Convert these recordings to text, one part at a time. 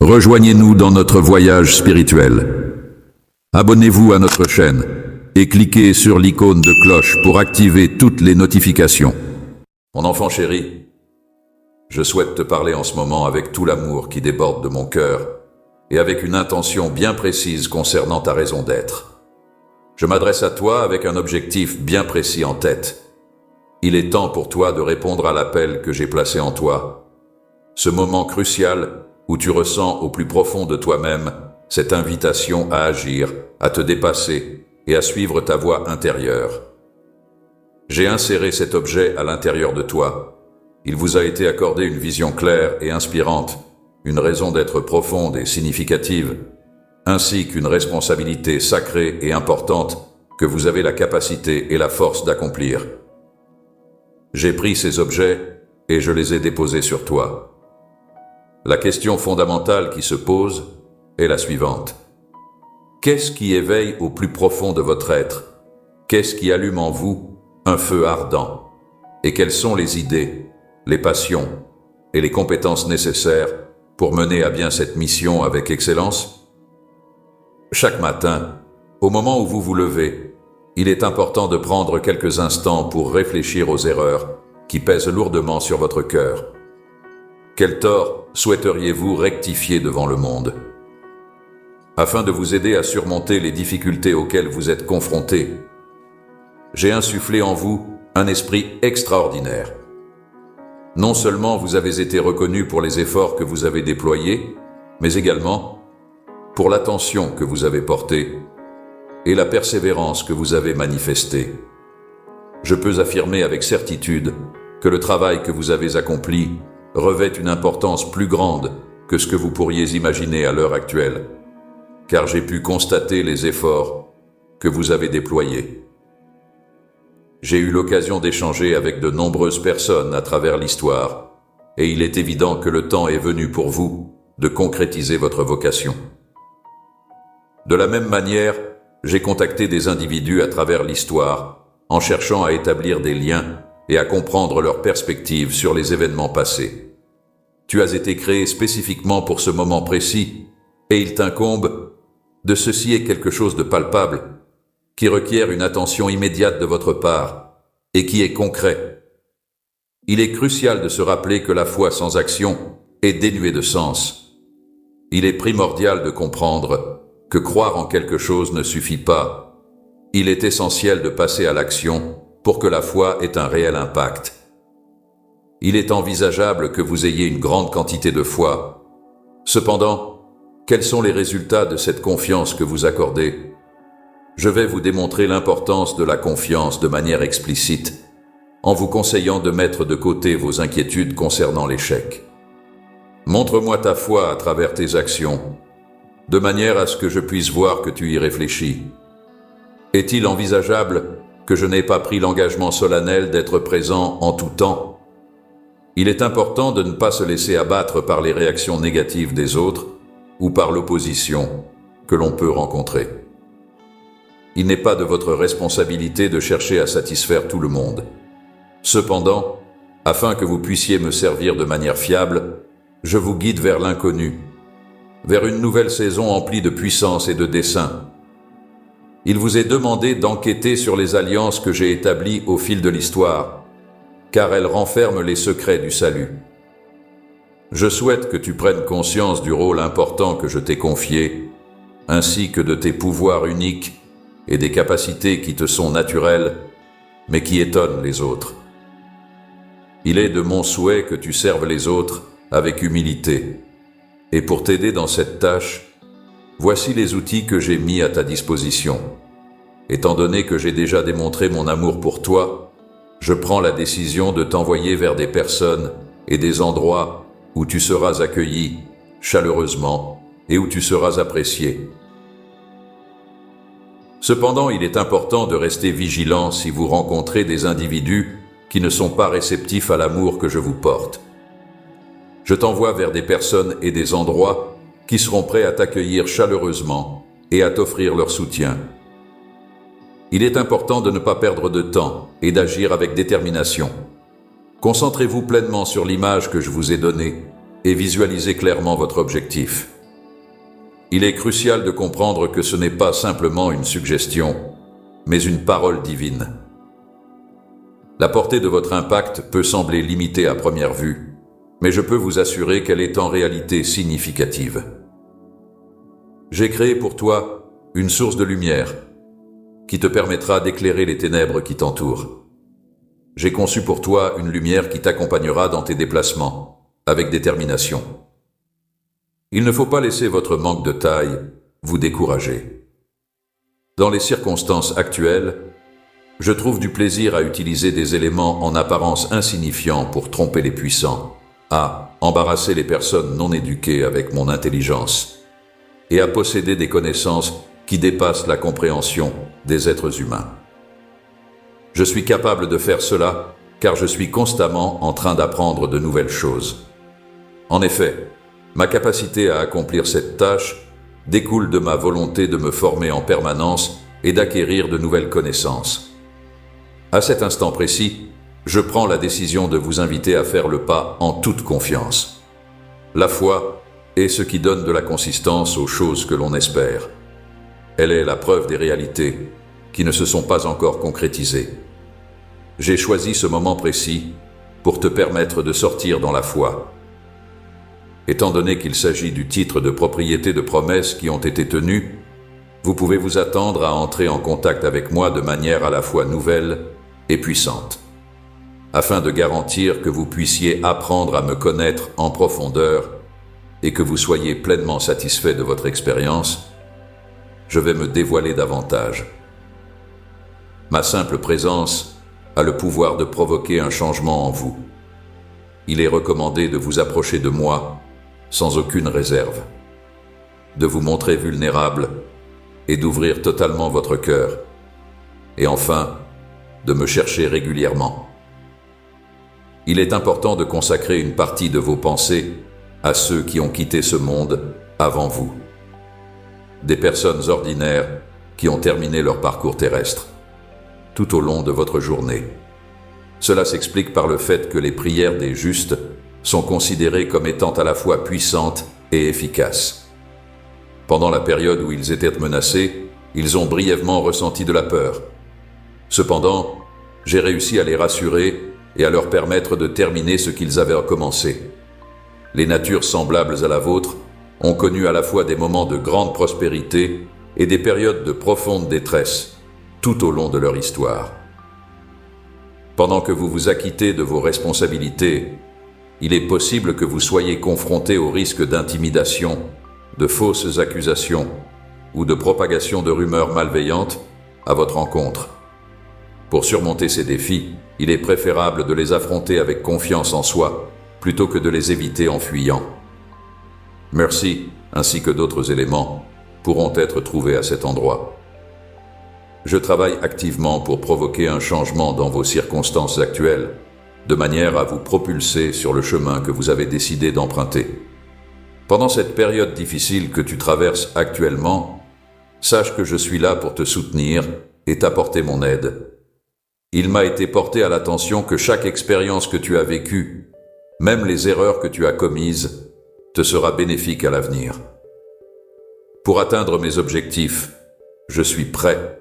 Rejoignez-nous dans notre voyage spirituel. Abonnez-vous à notre chaîne et cliquez sur l'icône de cloche pour activer toutes les notifications. Mon enfant chéri, je souhaite te parler en ce moment avec tout l'amour qui déborde de mon cœur et avec une intention bien précise concernant ta raison d'être. Je m'adresse à toi avec un objectif bien précis en tête. Il est temps pour toi de répondre à l'appel que j'ai placé en toi. Ce moment crucial où tu ressens au plus profond de toi-même cette invitation à agir, à te dépasser et à suivre ta voie intérieure. J'ai inséré cet objet à l'intérieur de toi. Il vous a été accordé une vision claire et inspirante, une raison d'être profonde et significative, ainsi qu'une responsabilité sacrée et importante que vous avez la capacité et la force d'accomplir. J'ai pris ces objets et je les ai déposés sur toi. La question fondamentale qui se pose est la suivante. Qu'est-ce qui éveille au plus profond de votre être? Qu'est-ce qui allume en vous un feu ardent? Et quelles sont les idées, les passions et les compétences nécessaires pour mener à bien cette mission avec excellence? Chaque matin, au moment où vous vous levez, il est important de prendre quelques instants pour réfléchir aux erreurs qui pèsent lourdement sur votre cœur. Quel tort souhaiteriez-vous rectifier devant le monde? Afin de vous aider à surmonter les difficultés auxquelles vous êtes confrontés, j'ai insufflé en vous un esprit extraordinaire. Non seulement vous avez été reconnu pour les efforts que vous avez déployés, mais également pour l'attention que vous avez portée et la persévérance que vous avez manifestée. Je peux affirmer avec certitude que le travail que vous avez accompli revêt une importance plus grande que ce que vous pourriez imaginer à l'heure actuelle, car j'ai pu constater les efforts que vous avez déployés. J'ai eu l'occasion d'échanger avec de nombreuses personnes à travers l'histoire, et il est évident que le temps est venu pour vous de concrétiser votre vocation. De la même manière, j'ai contacté des individus à travers l'histoire, en cherchant à établir des liens et à comprendre leurs perspectives sur les événements passés. Tu as été créé spécifiquement pour ce moment précis, et il t'incombe de ceci est quelque chose de palpable, qui requiert une attention immédiate de votre part, et qui est concret. Il est crucial de se rappeler que la foi sans action est dénuée de sens. Il est primordial de comprendre que croire en quelque chose ne suffit pas. Il est essentiel de passer à l'action pour que la foi ait un réel impact. Il est envisageable que vous ayez une grande quantité de foi. Cependant, quels sont les résultats de cette confiance que vous accordez? Je vais vous démontrer l'importance de la confiance de manière explicite, en vous conseillant de mettre de côté vos inquiétudes concernant l'échec. Montre-moi ta foi à travers tes actions, de manière à ce que je puisse voir que tu y réfléchis. Est-il envisageable que je n'ai pas pris l'engagement solennel d'être présent en tout temps? Il est important de ne pas se laisser abattre par les réactions négatives des autres ou par l'opposition que l'on peut rencontrer. Il n'est pas de votre responsabilité de chercher à satisfaire tout le monde. Cependant, afin que vous puissiez me servir de manière fiable, je vous guide vers l'inconnu, vers une nouvelle saison emplie de puissance et de dessein. Il vous est demandé d'enquêter sur les alliances que j'ai établies au fil de l'histoire, car elles renferment les secrets du salut. Je souhaite que tu prennes conscience du rôle important que je t'ai confié, ainsi que de tes pouvoirs uniques et des capacités qui te sont naturelles, mais qui étonnent les autres. Il est de mon souhait que tu serves les autres avec humilité. Et pour t'aider dans cette tâche, voici les outils que j'ai mis à ta disposition. Étant donné que j'ai déjà démontré mon amour pour toi, je prends la décision de t'envoyer vers des personnes et des endroits où tu seras accueilli chaleureusement et où tu seras apprécié. Cependant, il est important de rester vigilant si vous rencontrez des individus qui ne sont pas réceptifs à l'amour que je vous porte. Je t'envoie vers des personnes et des endroits qui seront prêts à t'accueillir chaleureusement et à t'offrir leur soutien. Il est important de ne pas perdre de temps et d'agir avec détermination. Concentrez-vous pleinement sur l'image que je vous ai donnée et visualisez clairement votre objectif. Il est crucial de comprendre que ce n'est pas simplement une suggestion, mais une parole divine. La portée de votre impact peut sembler limitée à première vue, mais je peux vous assurer qu'elle est en réalité significative. J'ai créé pour toi une source de lumière qui te permettra d'éclairer les ténèbres qui t'entourent. J'ai conçu pour toi une lumière qui t'accompagnera dans tes déplacements, avec détermination. Il ne faut pas laisser votre manque de taille vous décourager. Dans les circonstances actuelles, je trouve du plaisir à utiliser des éléments en apparence insignifiants pour tromper les puissants, à embarrasser les personnes non éduquées avec mon intelligence, et à posséder des connaissances qui dépassent la compréhension des êtres humains. Je suis capable de faire cela car je suis constamment en train d'apprendre de nouvelles choses. En effet, ma capacité à accomplir cette tâche découle de ma volonté de me former en permanence et d'acquérir de nouvelles connaissances. À cet instant précis, je prends la décision de vous inviter à faire le pas en toute confiance. La foi est ce qui donne de la consistance aux choses que l'on espère. Elle est la preuve des réalités qui ne se sont pas encore concrétisées. J'ai choisi ce moment précis pour te permettre de sortir dans la foi. Étant donné qu'il s'agit du titre de propriété de promesses qui ont été tenues, vous pouvez vous attendre à entrer en contact avec moi de manière à la fois nouvelle et puissante. Afin de garantir que vous puissiez apprendre à me connaître en profondeur et que vous soyez pleinement satisfait de votre expérience, je vais me dévoiler davantage. Ma simple présence a le pouvoir de provoquer un changement en vous. Il est recommandé de vous approcher de moi sans aucune réserve, de vous montrer vulnérable et d'ouvrir totalement votre cœur, et enfin, de me chercher régulièrement. Il est important de consacrer une partie de vos pensées à ceux qui ont quitté ce monde avant vous. Des personnes ordinaires qui ont terminé leur parcours terrestre, tout au long de votre journée. Cela s'explique par le fait que les prières des justes sont considérées comme étant à la fois puissantes et efficaces. Pendant la période où ils étaient menacés, ils ont brièvement ressenti de la peur. Cependant, j'ai réussi à les rassurer et à leur permettre de terminer ce qu'ils avaient commencé. Les natures semblables à la vôtre ont connu à la fois des moments de grande prospérité et des périodes de profonde détresse tout au long de leur histoire. Pendant que vous vous acquittez de vos responsabilités, il est possible que vous soyez confronté au risque d'intimidation, de fausses accusations ou de propagation de rumeurs malveillantes à votre encontre. Pour surmonter ces défis, il est préférable de les affronter avec confiance en soi plutôt que de les éviter en fuyant. Merci, ainsi que d'autres éléments, pourront être trouvés à cet endroit. Je travaille activement pour provoquer un changement dans vos circonstances actuelles, de manière à vous propulser sur le chemin que vous avez décidé d'emprunter. Pendant cette période difficile que tu traverses actuellement, sache que je suis là pour te soutenir et t'apporter mon aide. Il m'a été porté à l'attention que chaque expérience que tu as vécue, même les erreurs que tu as commises, te sera bénéfique à l'avenir. Pour atteindre mes objectifs, je suis prêt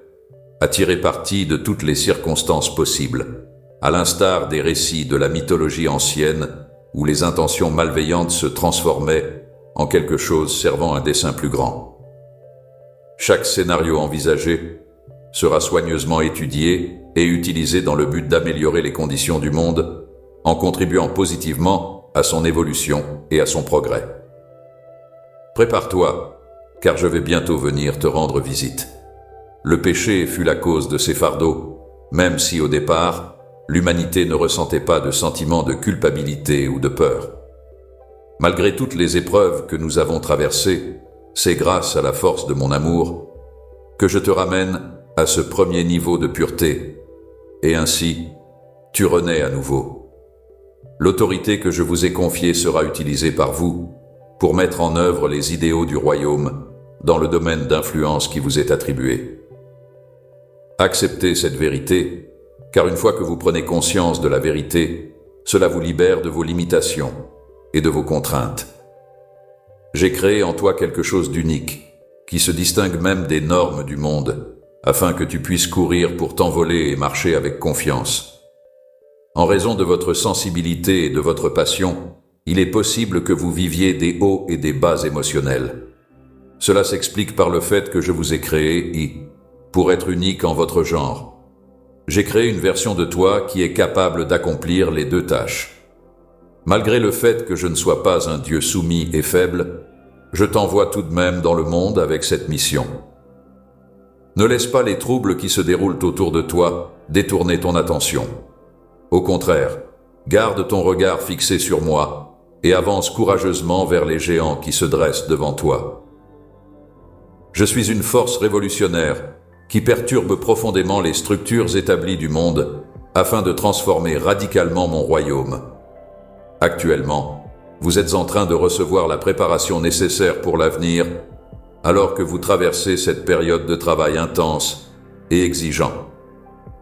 à tirer parti de toutes les circonstances possibles, à l'instar des récits de la mythologie ancienne où les intentions malveillantes se transformaient en quelque chose servant un dessein plus grand. Chaque scénario envisagé sera soigneusement étudié et utilisé dans le but d'améliorer les conditions du monde en contribuant positivement à son évolution et à son progrès. Prépare-toi, car je vais bientôt venir te rendre visite. Le péché fut la cause de ces fardeaux, même si au départ, l'humanité ne ressentait pas de sentiment de culpabilité ou de peur. Malgré toutes les épreuves que nous avons traversées, c'est grâce à la force de mon amour que je te ramène à ce premier niveau de pureté, et ainsi, tu renais à nouveau. L'autorité que je vous ai confiée sera utilisée par vous pour mettre en œuvre les idéaux du royaume dans le domaine d'influence qui vous est attribué. Acceptez cette vérité, car une fois que vous prenez conscience de la vérité, cela vous libère de vos limitations et de vos contraintes. J'ai créé en toi quelque chose d'unique, qui se distingue même des normes du monde, afin que tu puisses courir pour t'envoler et marcher avec confiance. En raison de votre sensibilité et de votre passion, il est possible que vous viviez des hauts et des bas émotionnels. Cela s'explique par le fait que je vous ai créé pour être unique en votre genre. J'ai créé une version de toi qui est capable d'accomplir les deux tâches. Malgré le fait que je ne sois pas un Dieu soumis et faible, je t'envoie tout de même dans le monde avec cette mission. Ne laisse pas les troubles qui se déroulent autour de toi détourner ton attention. Au contraire, garde ton regard fixé sur moi et avance courageusement vers les géants qui se dressent devant toi. Je suis une force révolutionnaire qui perturbe profondément les structures établies du monde afin de transformer radicalement mon royaume. Actuellement, vous êtes en train de recevoir la préparation nécessaire pour l'avenir, alors que vous traversez cette période de travail intense et exigeant.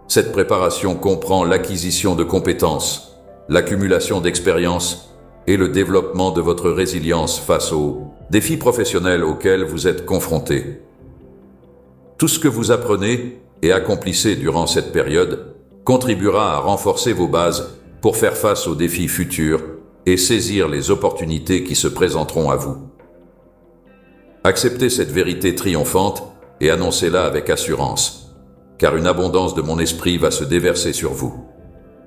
Cette préparation comprend l'acquisition de compétences, l'accumulation d'expériences et le développement de votre résilience face aux défis professionnels auxquels vous êtes confrontés. Tout ce que vous apprenez et accomplissez durant cette période contribuera à renforcer vos bases pour faire face aux défis futurs et saisir les opportunités qui se présenteront à vous. Acceptez cette vérité triomphante et annoncez-la avec assurance, car une abondance de mon esprit va se déverser sur vous.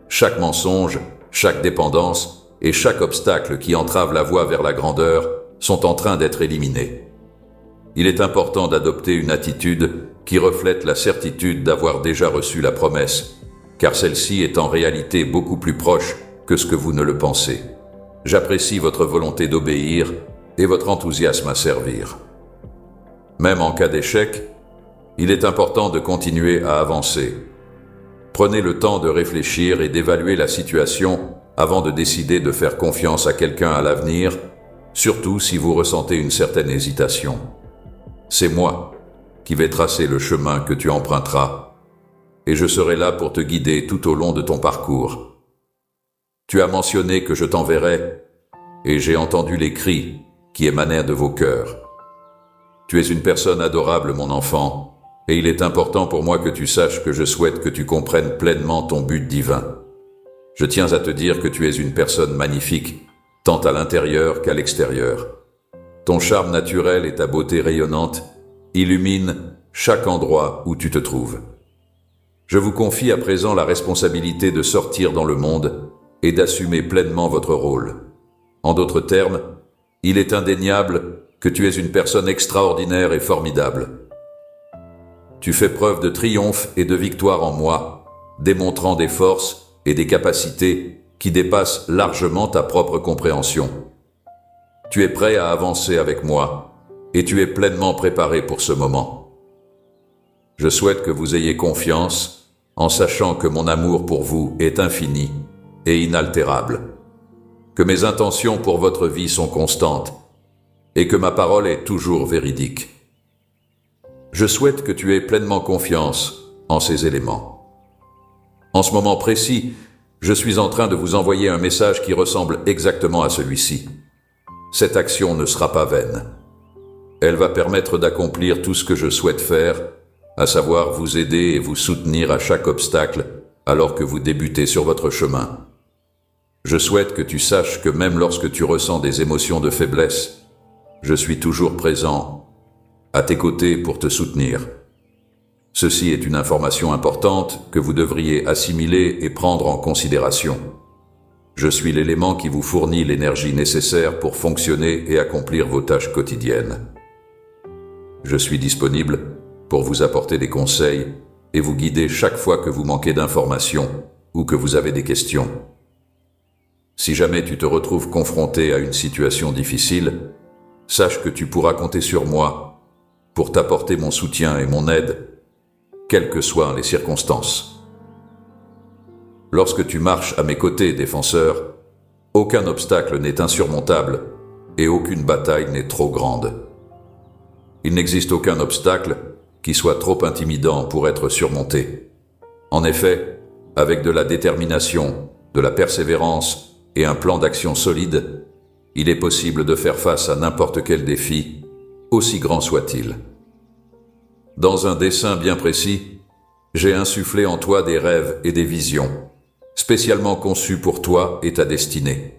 Chaque mensonge, chaque dépendance et chaque obstacle qui entrave la voie vers la grandeur sont en train d'être éliminés. Il est important d'adopter une attitude qui reflète la certitude d'avoir déjà reçu la promesse, car celle-ci est en réalité beaucoup plus proche que ce que vous ne le pensez. J'apprécie votre volonté d'obéir et votre enthousiasme à servir. Même en cas d'échec, il est important de continuer à avancer. Prenez le temps de réfléchir et d'évaluer la situation avant de décider de faire confiance à quelqu'un à l'avenir, surtout si vous ressentez une certaine hésitation. C'est moi qui vais tracer le chemin que tu emprunteras, et je serai là pour te guider tout au long de ton parcours. Tu as mentionné que je t'enverrai, et j'ai entendu les cris qui émanèrent de vos cœurs. Tu es une personne adorable, mon enfant, et il est important pour moi que tu saches que je souhaite que tu comprennes pleinement ton but divin. Je tiens à te dire que tu es une personne magnifique, tant à l'intérieur qu'à l'extérieur. Ton charme naturel et ta beauté rayonnante illuminent chaque endroit où tu te trouves. Je vous confie à présent la responsabilité de sortir dans le monde et d'assumer pleinement votre rôle. En d'autres termes, il est indéniable que tu es une personne extraordinaire et formidable. Tu fais preuve de triomphe et de victoire en moi, démontrant des forces et des capacités qui dépassent largement ta propre compréhension. Tu es prêt à avancer avec moi et tu es pleinement préparé pour ce moment. Je souhaite que vous ayez confiance en sachant que mon amour pour vous est infini et inaltérable, que mes intentions pour votre vie sont constantes et que ma parole est toujours véridique. Je souhaite que tu aies pleinement confiance en ces éléments. En ce moment précis, je suis en train de vous envoyer un message qui ressemble exactement à celui-ci. Cette action ne sera pas vaine. Elle va permettre d'accomplir tout ce que je souhaite faire, à savoir vous aider et vous soutenir à chaque obstacle alors que vous débutez sur votre chemin. Je souhaite que tu saches que même lorsque tu ressens des émotions de faiblesse, je suis toujours présent, à tes côtés pour te soutenir. Ceci est une information importante que vous devriez assimiler et prendre en considération. Je suis l'élément qui vous fournit l'énergie nécessaire pour fonctionner et accomplir vos tâches quotidiennes. Je suis disponible pour vous apporter des conseils et vous guider chaque fois que vous manquez d'informations ou que vous avez des questions. Si jamais tu te retrouves confronté à une situation difficile, sache que tu pourras compter sur moi pour t'apporter mon soutien et mon aide, quelles que soient les circonstances. Lorsque tu marches à mes côtés, défenseur, aucun obstacle n'est insurmontable et aucune bataille n'est trop grande. Il n'existe aucun obstacle qui soit trop intimidant pour être surmonté. En effet, avec de la détermination, de la persévérance et un plan d'action solide, il est possible de faire face à n'importe quel défi, aussi grand soit-il. Dans un dessein bien précis, j'ai insufflé en toi des rêves et des visions, spécialement conçus pour toi et ta destinée.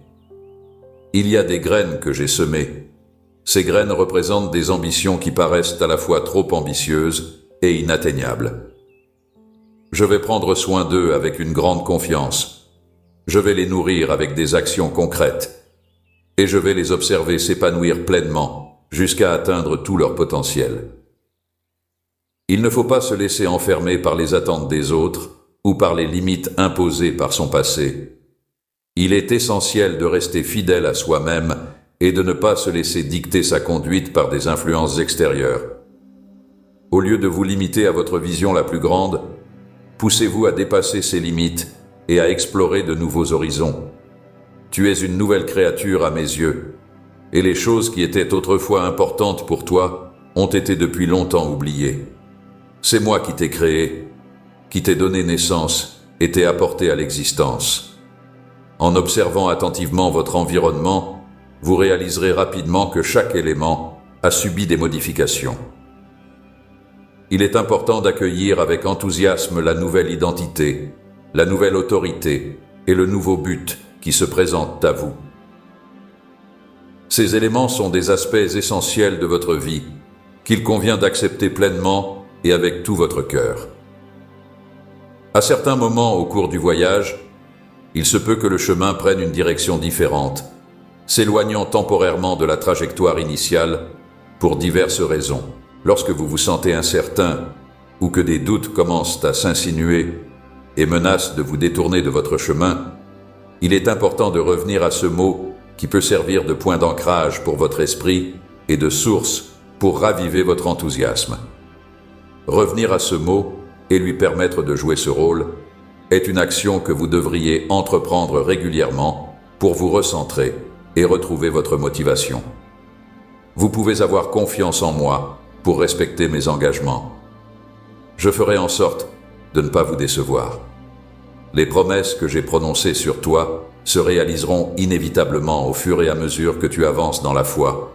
Il y a des graines que j'ai semées. Ces graines représentent des ambitions qui paraissent à la fois trop ambitieuses et inatteignables. Je vais prendre soin d'eux avec une grande confiance. Je vais les nourrir avec des actions concrètes. Et je vais les observer s'épanouir pleinement jusqu'à atteindre tout leur potentiel. Il ne faut pas se laisser enfermer par les attentes des autres ou par les limites imposées par son passé. Il est essentiel de rester fidèle à soi-même et de ne pas se laisser dicter sa conduite par des influences extérieures. Au lieu de vous limiter à votre vision la plus grande, poussez-vous à dépasser ces limites et à explorer de nouveaux horizons. Tu es une nouvelle créature à mes yeux, et les choses qui étaient autrefois importantes pour toi ont été depuis longtemps oubliées. C'est moi qui t'ai créé, qui t'ai donné naissance et t'ai apporté à l'existence. En observant attentivement votre environnement, vous réaliserez rapidement que chaque élément a subi des modifications. Il est important d'accueillir avec enthousiasme la nouvelle identité, la nouvelle autorité et le nouveau but qui se présentent à vous. Ces éléments sont des aspects essentiels de votre vie qu'il convient d'accepter pleinement et avec tout votre cœur. À certains moments au cours du voyage, il se peut que le chemin prenne une direction différente, s'éloignant temporairement de la trajectoire initiale pour diverses raisons. Lorsque vous vous sentez incertain ou que des doutes commencent à s'insinuer et menacent de vous détourner de votre chemin, il est important de revenir à ce mot qui peut servir de point d'ancrage pour votre esprit et de source pour raviver votre enthousiasme. Revenir à ce mot et lui permettre de jouer ce rôle est une action que vous devriez entreprendre régulièrement pour vous recentrer et retrouver votre motivation. Vous pouvez avoir confiance en moi pour respecter mes engagements. Je ferai en sorte de ne pas vous décevoir. Les promesses que j'ai prononcées sur toi se réaliseront inévitablement au fur et à mesure que tu avances dans la foi,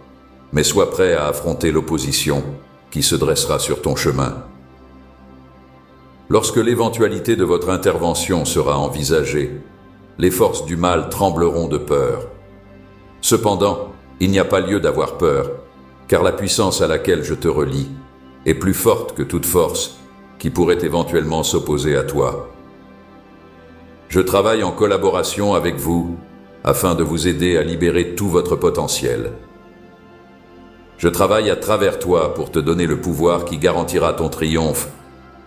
mais sois prêt à affronter l'opposition qui se dressera sur ton chemin. Lorsque l'éventualité de votre intervention sera envisagée, les forces du mal trembleront de peur. Cependant, il n'y a pas lieu d'avoir peur, car la puissance à laquelle je te relie est plus forte que toute force qui pourrait éventuellement s'opposer à toi. Je travaille en collaboration avec vous afin de vous aider à libérer tout votre potentiel. Je travaille à travers toi pour te donner le pouvoir qui garantira ton triomphe,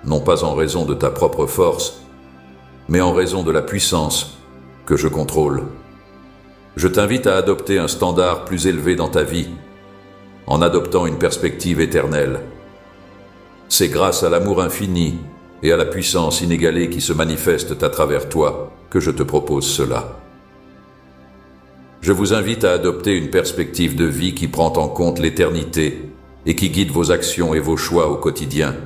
non pas en raison de ta propre force, mais en raison de la puissance que je contrôle. Je t'invite à adopter un standard plus élevé dans ta vie, en adoptant une perspective éternelle. C'est grâce à l'amour infini et à la puissance inégalée qui se manifeste à travers toi que je te propose cela. Je vous invite à adopter une perspective de vie qui prend en compte l'éternité et qui guide vos actions et vos choix au quotidien.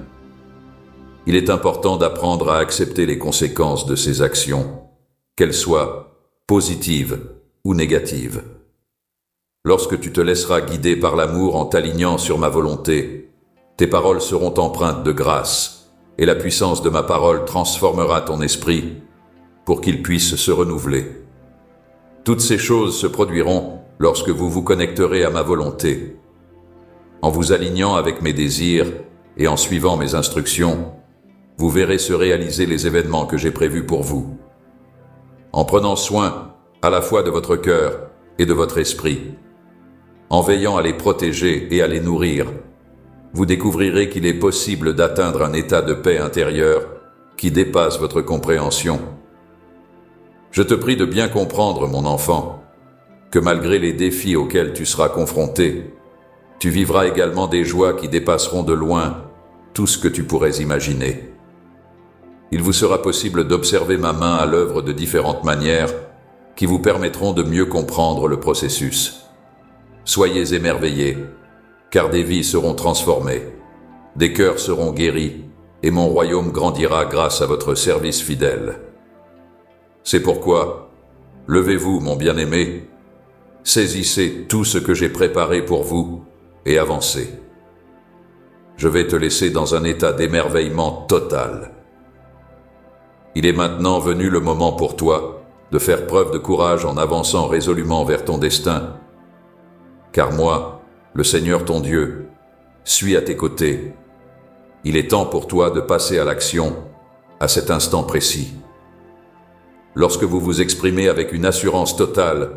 Il est important d'apprendre à accepter les conséquences de ces actions, qu'elles soient positives ou négatives. Lorsque tu te laisseras guider par l'amour en t'alignant sur ma volonté, tes paroles seront empreintes de grâce, et la puissance de ma parole transformera ton esprit pour qu'il puisse se renouveler. Toutes ces choses se produiront lorsque vous vous connecterez à ma volonté. En vous alignant avec mes désirs et en suivant mes instructions, vous verrez se réaliser les événements que j'ai prévus pour vous. En prenant soin à la fois de votre cœur et de votre esprit, en veillant à les protéger et à les nourrir, vous découvrirez qu'il est possible d'atteindre un état de paix intérieure qui dépasse votre compréhension. Je te prie de bien comprendre, mon enfant, que malgré les défis auxquels tu seras confronté, tu vivras également des joies qui dépasseront de loin tout ce que tu pourrais imaginer. Il vous sera possible d'observer ma main à l'œuvre de différentes manières qui vous permettront de mieux comprendre le processus. Soyez émerveillés, car des vies seront transformées, des cœurs seront guéris, et mon royaume grandira grâce à votre service fidèle. C'est pourquoi, levez-vous, mon bien-aimé, saisissez tout ce que j'ai préparé pour vous, et avancer. Je vais te laisser dans un état d'émerveillement total. Il est maintenant venu le moment pour toi de faire preuve de courage en avançant résolument vers ton destin. Car moi, le Seigneur ton Dieu, suis à tes côtés. Il est temps pour toi de passer à l'action à cet instant précis. Lorsque vous vous exprimez avec une assurance totale,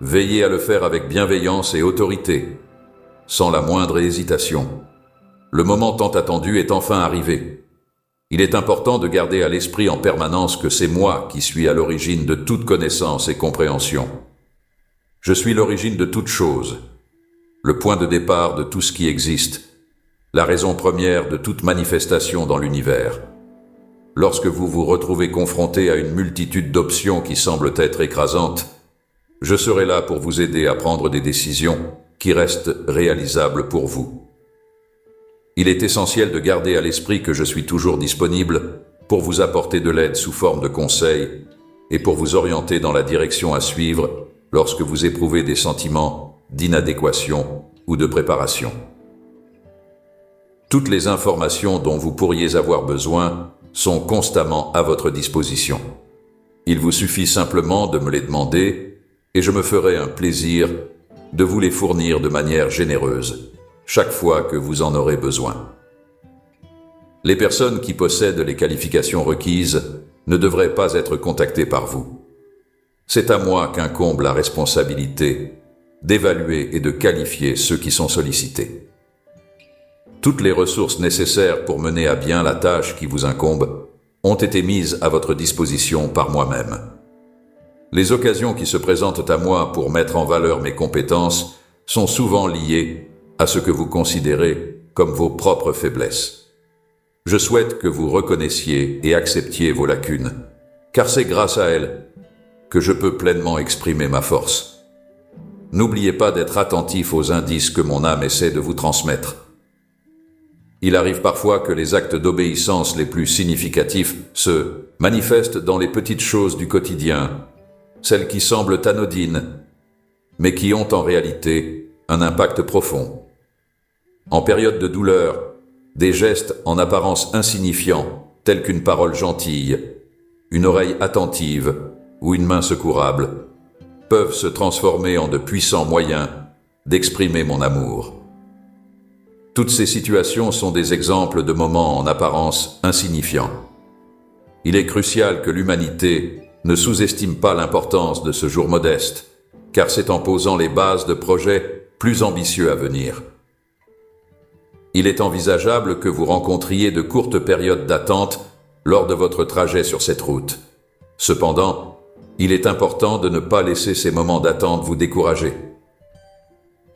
veillez à le faire avec bienveillance et autorité, sans la moindre hésitation. Le moment tant attendu est enfin arrivé. Il est important de garder à l'esprit en permanence que c'est moi qui suis à l'origine de toute connaissance et compréhension. Je suis l'origine de toute chose, le point de départ de tout ce qui existe, la raison première de toute manifestation dans l'univers. Lorsque vous vous retrouvez confronté à une multitude d'options qui semblent être écrasantes, je serai là pour vous aider à prendre des décisions qui restent réalisables pour vous. Il est essentiel de garder à l'esprit que je suis toujours disponible pour vous apporter de l'aide sous forme de conseils et pour vous orienter dans la direction à suivre lorsque vous éprouvez des sentiments d'inadéquation ou de préparation. Toutes les informations dont vous pourriez avoir besoin sont constamment à votre disposition. Il vous suffit simplement de me les demander et je me ferai un plaisir de vous les fournir de manière généreuse, chaque fois que vous en aurez besoin. Les personnes qui possèdent les qualifications requises ne devraient pas être contactées par vous. C'est à moi qu'incombe la responsabilité d'évaluer et de qualifier ceux qui sont sollicités. Toutes les ressources nécessaires pour mener à bien la tâche qui vous incombe ont été mises à votre disposition par moi-même. Les occasions qui se présentent à moi pour mettre en valeur mes compétences sont souvent liées à ce que vous considérez comme vos propres faiblesses. Je souhaite que vous reconnaissiez et acceptiez vos lacunes, car c'est grâce à elles que je peux pleinement exprimer ma force. N'oubliez pas d'être attentif aux indices que mon âme essaie de vous transmettre. Il arrive parfois que les actes d'obéissance les plus significatifs se manifestent dans les petites choses du quotidien, celles qui semblent anodines, mais qui ont en réalité un impact profond. En période de douleur, des gestes en apparence insignifiants, tels qu'une parole gentille, une oreille attentive ou une main secourable, peuvent se transformer en de puissants moyens d'exprimer mon amour. Toutes ces situations sont des exemples de moments en apparence insignifiants. Il est crucial que l'humanité ne sous-estime pas l'importance de ce jour modeste, car c'est en posant les bases de projets plus ambitieux à venir. Il est envisageable que vous rencontriez de courtes périodes d'attente lors de votre trajet sur cette route. Cependant, il est important de ne pas laisser ces moments d'attente vous décourager.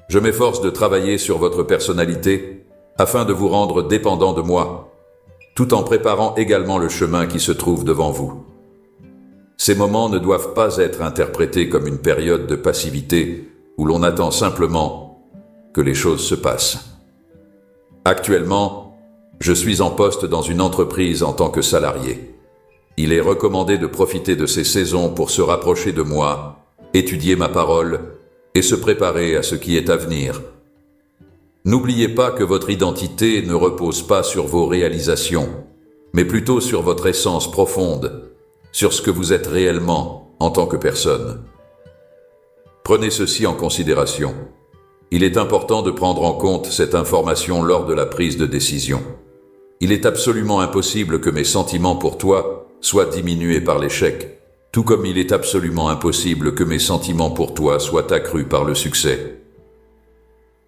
Je m'efforce de travailler sur votre personnalité afin de vous rendre dépendant de moi, tout en préparant également le chemin qui se trouve devant vous. Ces moments ne doivent pas être interprétés comme une période de passivité où l'on attend simplement que les choses se passent. Actuellement, je suis en poste dans une entreprise en tant que salarié. Il est recommandé de profiter de ces saisons pour se rapprocher de moi, étudier ma parole et se préparer à ce qui est à venir. N'oubliez pas que votre identité ne repose pas sur vos réalisations, mais plutôt sur votre essence profonde, sur ce que vous êtes réellement en tant que personne. Prenez ceci en considération. Il est important de prendre en compte cette information lors de la prise de décision. Il est absolument impossible que mes sentiments pour toi soient diminués par l'échec, tout comme il est absolument impossible que mes sentiments pour toi soient accrus par le succès.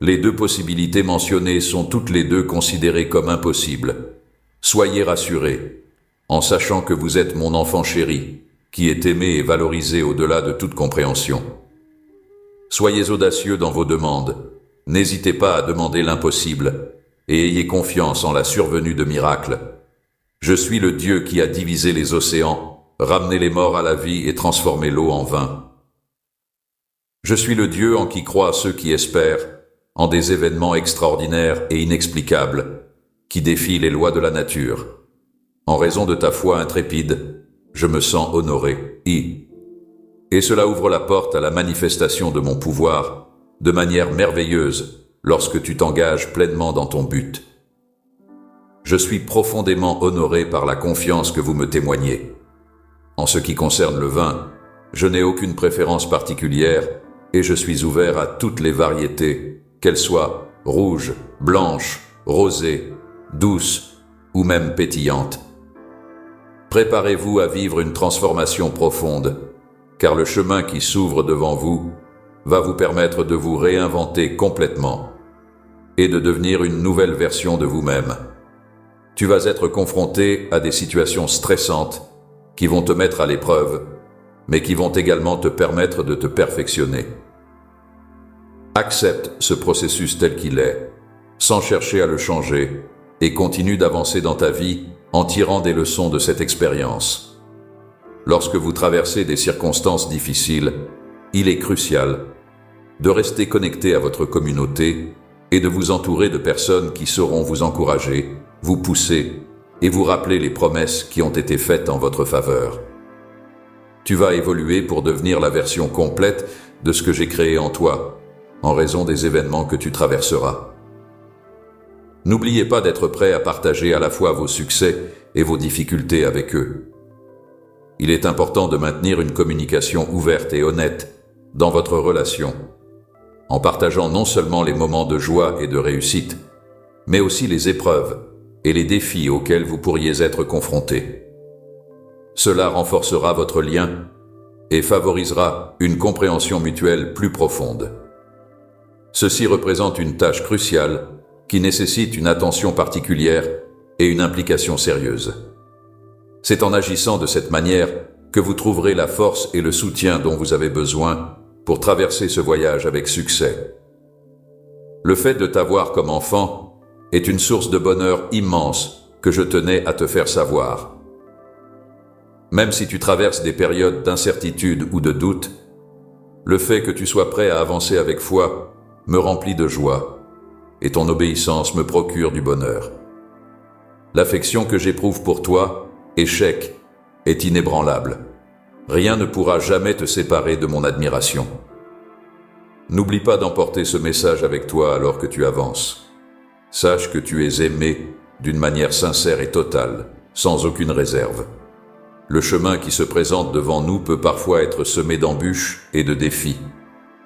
Les deux possibilités mentionnées sont toutes les deux considérées comme impossibles. Soyez rassurés, en sachant que vous êtes mon enfant chéri, qui est aimé et valorisé au-delà de toute compréhension. Soyez audacieux dans vos demandes, n'hésitez pas à demander l'impossible, et ayez confiance en la survenue de miracles. Je suis le Dieu qui a divisé les océans, ramené les morts à la vie et transformé l'eau en vin. Je suis le Dieu en qui croient ceux qui espèrent, en des événements extraordinaires et inexplicables, qui défient les lois de la nature. En raison de ta foi intrépide, je me sens honoré. Et cela ouvre la porte à la manifestation de mon pouvoir de manière merveilleuse lorsque tu t'engages pleinement dans ton but. Je suis profondément honoré par la confiance que vous me témoignez. En ce qui concerne le vin, je n'ai aucune préférence particulière et je suis ouvert à toutes les variétés, qu'elles soient rouges, blanches, rosées, douces ou même pétillantes. Préparez-vous à vivre une transformation profonde, car le chemin qui s'ouvre devant vous va vous permettre de vous réinventer complètement et de devenir une nouvelle version de vous-même. Tu vas être confronté à des situations stressantes qui vont te mettre à l'épreuve, mais qui vont également te permettre de te perfectionner. Accepte ce processus tel qu'il est, sans chercher à le changer, et continue d'avancer dans ta vie en tirant des leçons de cette expérience. Lorsque vous traversez des circonstances difficiles, il est crucial de rester connecté à votre communauté et de vous entourer de personnes qui sauront vous encourager, vous pousser et vous rappeler les promesses qui ont été faites en votre faveur. Tu vas évoluer pour devenir la version complète de ce que j'ai créé en toi, en raison des événements que tu traverseras. N'oubliez pas d'être prêt à partager à la fois vos succès et vos difficultés avec eux. Il est important de maintenir une communication ouverte et honnête dans votre relation, en partageant non seulement les moments de joie et de réussite, mais aussi les épreuves et les défis auxquels vous pourriez être confrontés. Cela renforcera votre lien et favorisera une compréhension mutuelle plus profonde. Ceci représente une tâche cruciale qui nécessite une attention particulière et une implication sérieuse. C'est en agissant de cette manière que vous trouverez la force et le soutien dont vous avez besoin pour traverser ce voyage avec succès. Le fait de t'avoir comme enfant est une source de bonheur immense que je tenais à te faire savoir. Même si tu traverses des périodes d'incertitude ou de doute, le fait que tu sois prêt à avancer avec foi me remplit de joie et ton obéissance me procure du bonheur. L'affection que j'éprouve pour toi, échec, est inébranlable. Rien ne pourra jamais te séparer de mon admiration. N'oublie pas d'emporter ce message avec toi alors que tu avances. Sache que tu es aimé d'une manière sincère et totale, sans aucune réserve. Le chemin qui se présente devant nous peut parfois être semé d'embûches et de défis,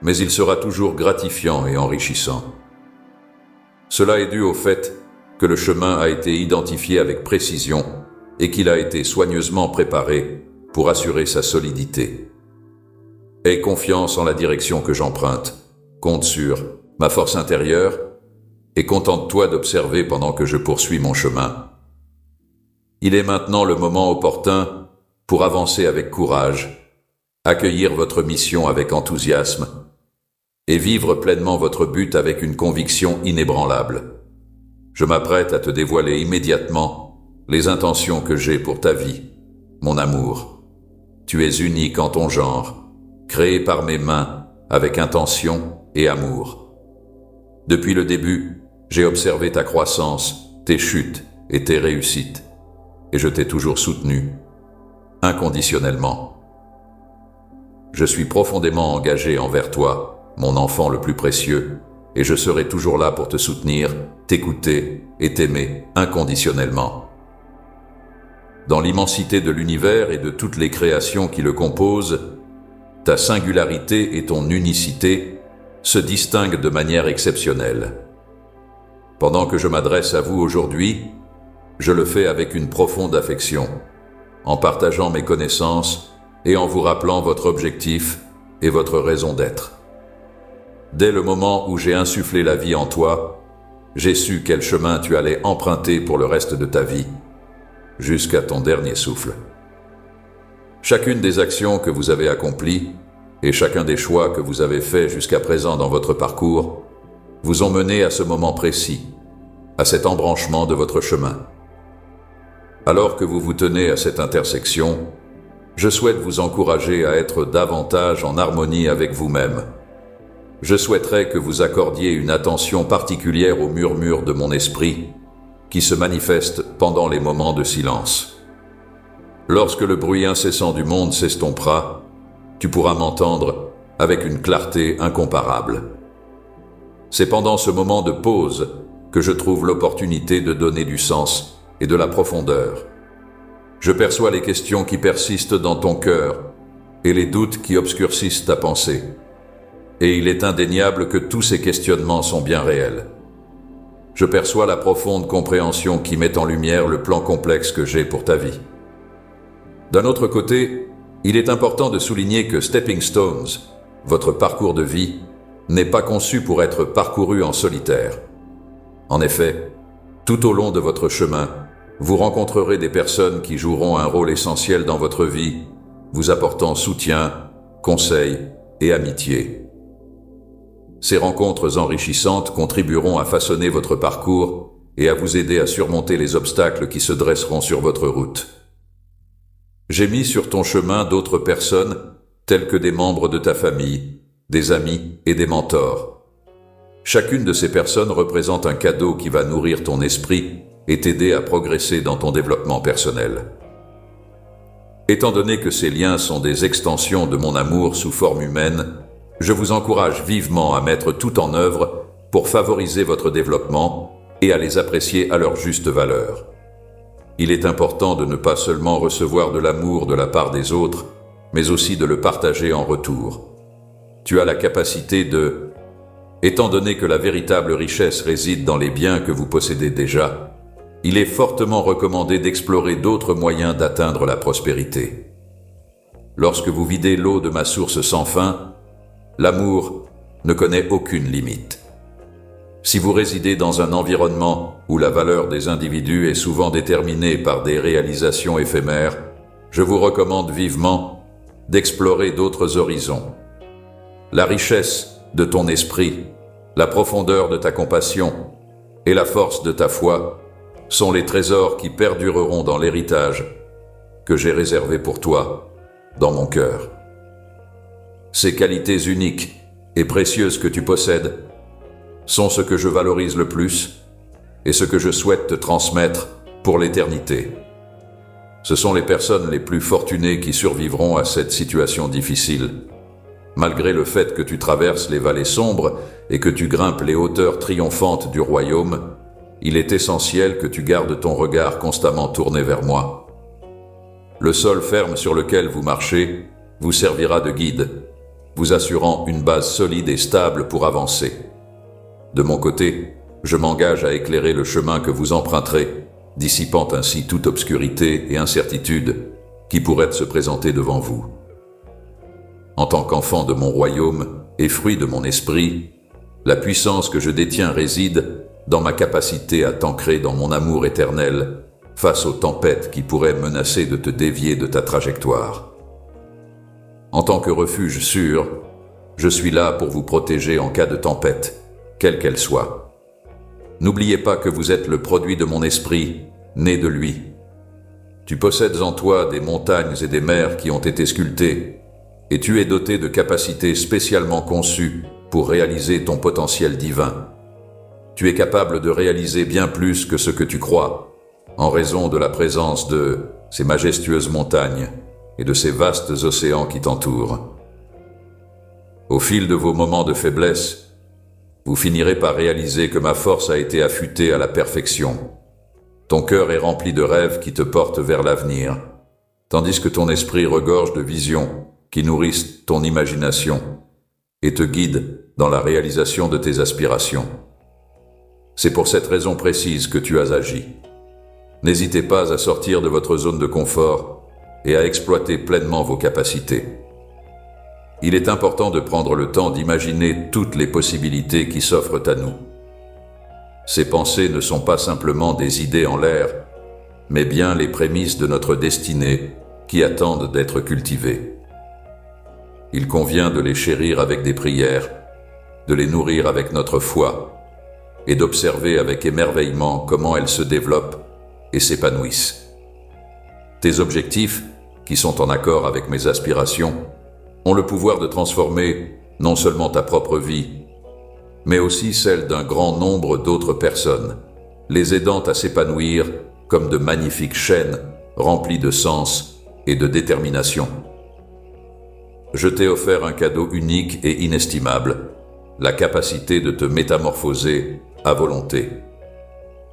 mais il sera toujours gratifiant et enrichissant. Cela est dû au fait que le chemin a été identifié avec précision et qu'il a été soigneusement préparé pour assurer sa solidité. Aie confiance en la direction que j'emprunte, compte sur ma force intérieure et contente-toi d'observer pendant que je poursuis mon chemin. Il est maintenant le moment opportun pour avancer avec courage, accueillir votre mission avec enthousiasme et vivre pleinement votre but avec une conviction inébranlable. Je m'apprête à te dévoiler immédiatement les intentions que j'ai pour ta vie, mon amour. Tu es unique en ton genre, créé par mes mains avec intention et amour. Depuis le début, j'ai observé ta croissance, tes chutes et tes réussites, et je t'ai toujours soutenu, inconditionnellement. Je suis profondément engagé envers toi, mon enfant le plus précieux, et je serai toujours là pour te soutenir, t'écouter et t'aimer inconditionnellement. Dans l'immensité de l'univers et de toutes les créations qui le composent, ta singularité et ton unicité se distinguent de manière exceptionnelle. Pendant que je m'adresse à vous aujourd'hui, je le fais avec une profonde affection, en partageant mes connaissances et en vous rappelant votre objectif et votre raison d'être. Dès le moment où j'ai insufflé la vie en toi, j'ai su quel chemin tu allais emprunter pour le reste de ta vie, jusqu'à ton dernier souffle. Chacune des actions que vous avez accomplies et chacun des choix que vous avez faits jusqu'à présent dans votre parcours vous ont mené à ce moment précis, à cet embranchement de votre chemin. Alors que vous vous tenez à cette intersection, je souhaite vous encourager à être davantage en harmonie avec vous-même. Je souhaiterais que vous accordiez une attention particulière aux murmures de mon esprit qui se manifestent pendant les moments de silence. Lorsque le bruit incessant du monde s'estompera, tu pourras m'entendre avec une clarté incomparable. C'est pendant ce moment de pause que je trouve l'opportunité de donner du sens et de la profondeur. Je perçois les questions qui persistent dans ton cœur et les doutes qui obscurcissent ta pensée. Et il est indéniable que tous ces questionnements sont bien réels. Je perçois la profonde compréhension qui met en lumière le plan complexe que j'ai pour ta vie. D'un autre côté, il est important de souligner que Stepping Stones, votre parcours de vie, n'est pas conçu pour être parcouru en solitaire. En effet, tout au long de votre chemin, vous rencontrerez des personnes qui joueront un rôle essentiel dans votre vie, vous apportant soutien, conseils et amitié. Ces rencontres enrichissantes contribueront à façonner votre parcours et à vous aider à surmonter les obstacles qui se dresseront sur votre route. J'ai mis sur ton chemin d'autres personnes, telles que des membres de ta famille, des amis et des mentors. Chacune de ces personnes représente un cadeau qui va nourrir ton esprit et t'aider à progresser dans ton développement personnel. Étant donné que ces liens sont des extensions de mon amour sous forme humaine, je vous encourage vivement à mettre tout en œuvre pour favoriser votre développement et à les apprécier à leur juste valeur. Il est important de ne pas seulement recevoir de l'amour de la part des autres, mais aussi de le partager en retour. Tu as la capacité de... Étant donné que la véritable richesse réside dans les biens que vous possédez déjà, il est fortement recommandé d'explorer d'autres moyens d'atteindre la prospérité. Lorsque vous videz l'eau de ma source sans fin, l'amour ne connaît aucune limite. Si vous résidez dans un environnement où la valeur des individus est souvent déterminée par des réalisations éphémères, je vous recommande vivement d'explorer d'autres horizons. La richesse de ton esprit, la profondeur de ta compassion et la force de ta foi sont les trésors qui perdureront dans l'héritage que j'ai réservé pour toi dans mon cœur. Ces qualités uniques et précieuses que tu possèdes sont ce que je valorise le plus et ce que je souhaite te transmettre pour l'éternité. Ce sont les personnes les plus fortunées qui survivront à cette situation difficile. Malgré le fait que tu traverses les vallées sombres et que tu grimpes les hauteurs triomphantes du royaume, il est essentiel que tu gardes ton regard constamment tourné vers moi. Le sol ferme sur lequel vous marchez vous servira de guide, vous assurant une base solide et stable pour avancer. De mon côté, je m'engage à éclairer le chemin que vous emprunterez, dissipant ainsi toute obscurité et incertitude qui pourraient se présenter devant vous. En tant qu'enfant de mon royaume et fruit de mon esprit, la puissance que je détiens réside dans ma capacité à t'ancrer dans mon amour éternel face aux tempêtes qui pourraient menacer de te dévier de ta trajectoire. En tant que refuge sûr, je suis là pour vous protéger en cas de tempête, quelle qu'elle soit. N'oubliez pas que vous êtes le produit de mon esprit, né de lui. Tu possèdes en toi des montagnes et des mers qui ont été sculptées, et tu es doté de capacités spécialement conçues pour réaliser ton potentiel divin. Tu es capable de réaliser bien plus que ce que tu crois, en raison de la présence de ces majestueuses montagnes et de ces vastes océans qui t'entourent. Au fil de vos moments de faiblesse, vous finirez par réaliser que ma force a été affûtée à la perfection. Ton cœur est rempli de rêves qui te portent vers l'avenir, tandis que ton esprit regorge de visions qui nourrissent ton imagination et te guident dans la réalisation de tes aspirations. C'est pour cette raison précise que tu as agi. N'hésitez pas à sortir de votre zone de confort et à exploiter pleinement vos capacités. Il est important de prendre le temps d'imaginer toutes les possibilités qui s'offrent à nous. Ces pensées ne sont pas simplement des idées en l'air, mais bien les prémices de notre destinée qui attendent d'être cultivées. Il convient de les chérir avec des prières, de les nourrir avec notre foi et d'observer avec émerveillement comment elles se développent et s'épanouissent. Tes objectifs, qui sont en accord avec mes aspirations, ont le pouvoir de transformer non seulement ta propre vie, mais aussi celle d'un grand nombre d'autres personnes, les aidant à s'épanouir comme de magnifiques chaînes remplies de sens et de détermination. Je t'ai offert un cadeau unique et inestimable, la capacité de te métamorphoser à volonté.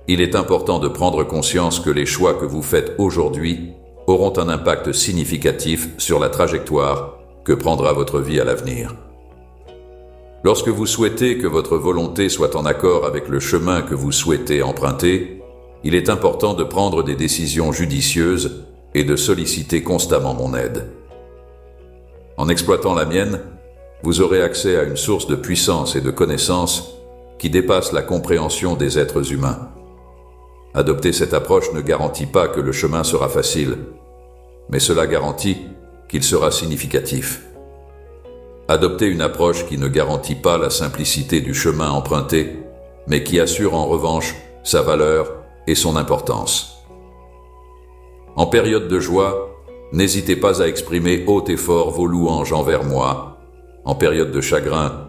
Il est important de prendre conscience que les choix que vous faites aujourd'hui auront un impact significatif sur la trajectoire que prendra votre vie à l'avenir. Lorsque vous souhaitez que votre volonté soit en accord avec le chemin que vous souhaitez emprunter, il est important de prendre des décisions judicieuses et de solliciter constamment mon aide. En exploitant la mienne, vous aurez accès à une source de puissance et de connaissances qui dépasse la compréhension des êtres humains. Adopter cette approche ne garantit pas que le chemin sera facile, mais cela garantit qu'il sera significatif. Adopter une approche qui ne garantit pas la simplicité du chemin emprunté, mais qui assure en revanche sa valeur et son importance. En période de joie, n'hésitez pas à exprimer haut et fort vos louanges envers moi. En période de chagrin,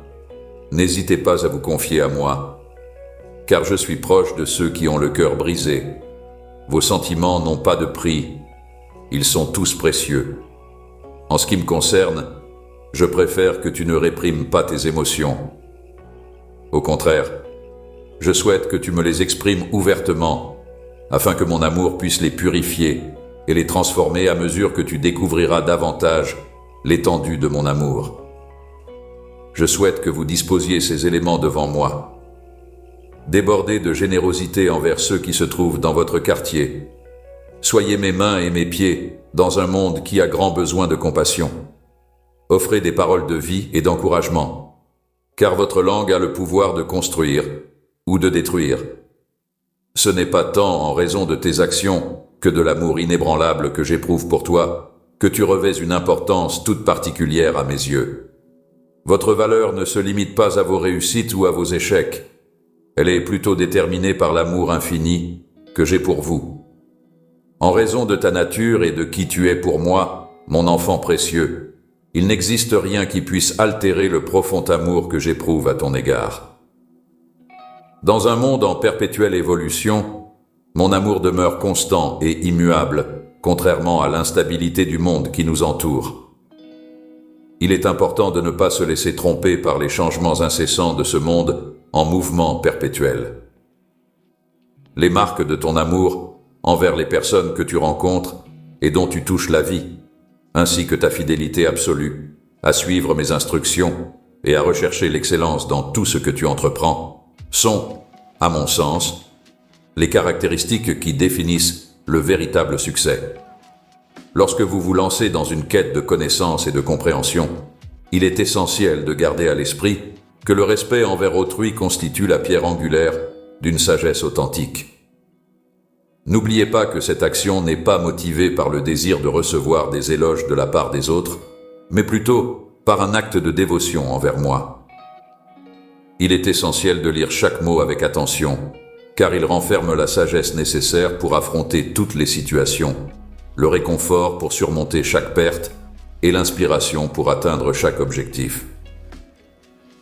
n'hésitez pas à vous confier à moi, car je suis proche de ceux qui ont le cœur brisé. Vos sentiments n'ont pas de prix, ils sont tous précieux. En ce qui me concerne, je préfère que tu ne réprimes pas tes émotions. Au contraire, je souhaite que tu me les exprimes ouvertement, afin que mon amour puisse les purifier et les transformer à mesure que tu découvriras davantage l'étendue de mon amour. Je souhaite que vous disposiez ces éléments devant moi. Débordez de générosité envers ceux qui se trouvent dans votre quartier. Soyez mes mains et mes pieds dans un monde qui a grand besoin de compassion. Offrez des paroles de vie et d'encouragement, car votre langue a le pouvoir de construire ou de détruire. Ce n'est pas tant en raison de tes actions que de l'amour inébranlable que j'éprouve pour toi que tu revêts une importance toute particulière à mes yeux. Votre valeur ne se limite pas à vos réussites ou à vos échecs. Elle est plutôt déterminée par l'amour infini que j'ai pour vous. En raison de ta nature et de qui tu es pour moi, mon enfant précieux, il n'existe rien qui puisse altérer le profond amour que j'éprouve à ton égard. Dans un monde en perpétuelle évolution, mon amour demeure constant et immuable, contrairement à l'instabilité du monde qui nous entoure. Il est important de ne pas se laisser tromper par les changements incessants de ce monde en mouvement perpétuel. Les marques de ton amour envers les personnes que tu rencontres et dont tu touches la vie, ainsi que ta fidélité absolue à suivre mes instructions et à rechercher l'excellence dans tout ce que tu entreprends, sont, à mon sens, les caractéristiques qui définissent le véritable succès. Lorsque vous vous lancez dans une quête de connaissance et de compréhension, il est essentiel de garder à l'esprit que le respect envers autrui constitue la pierre angulaire d'une sagesse authentique. N'oubliez pas que cette action n'est pas motivée par le désir de recevoir des éloges de la part des autres, mais plutôt par un acte de dévotion envers moi. Il est essentiel de lire chaque mot avec attention, car il renferme la sagesse nécessaire pour affronter toutes les situations, le réconfort pour surmonter chaque perte et l'inspiration pour atteindre chaque objectif.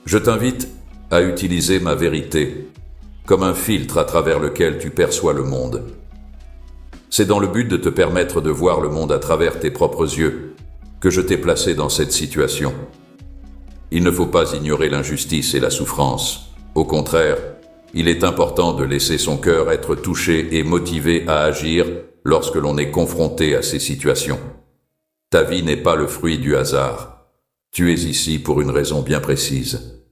Je t'invite à utiliser ma vérité comme un filtre à travers lequel tu perçois le monde. C'est dans le but de te permettre de voir le monde à travers tes propres yeux que je t'ai placé dans cette situation. Il ne faut pas ignorer l'injustice et la souffrance. Au contraire, il est important de laisser son cœur être touché et motivé à agir lorsque l'on est confronté à ces situations. Ta vie n'est pas le fruit du hasard. Tu es ici pour une raison bien précise.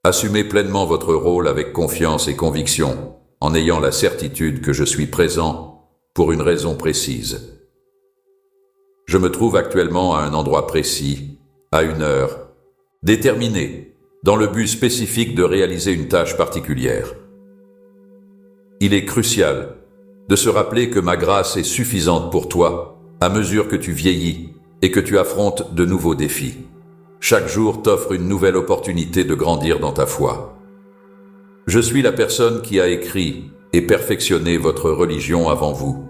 Assumez pleinement votre rôle avec confiance et conviction, en ayant la certitude que je suis présent pour une raison précise. Je me trouve actuellement à un endroit précis, à une heure, déterminé, dans le but spécifique de réaliser une tâche particulière. Il est crucial de se rappeler que ma grâce est suffisante pour toi à mesure que tu vieillis et que tu affrontes de nouveaux défis. Chaque jour t'offre une nouvelle opportunité de grandir dans ta foi. Je suis la personne qui a écrit et perfectionné votre religion avant vous.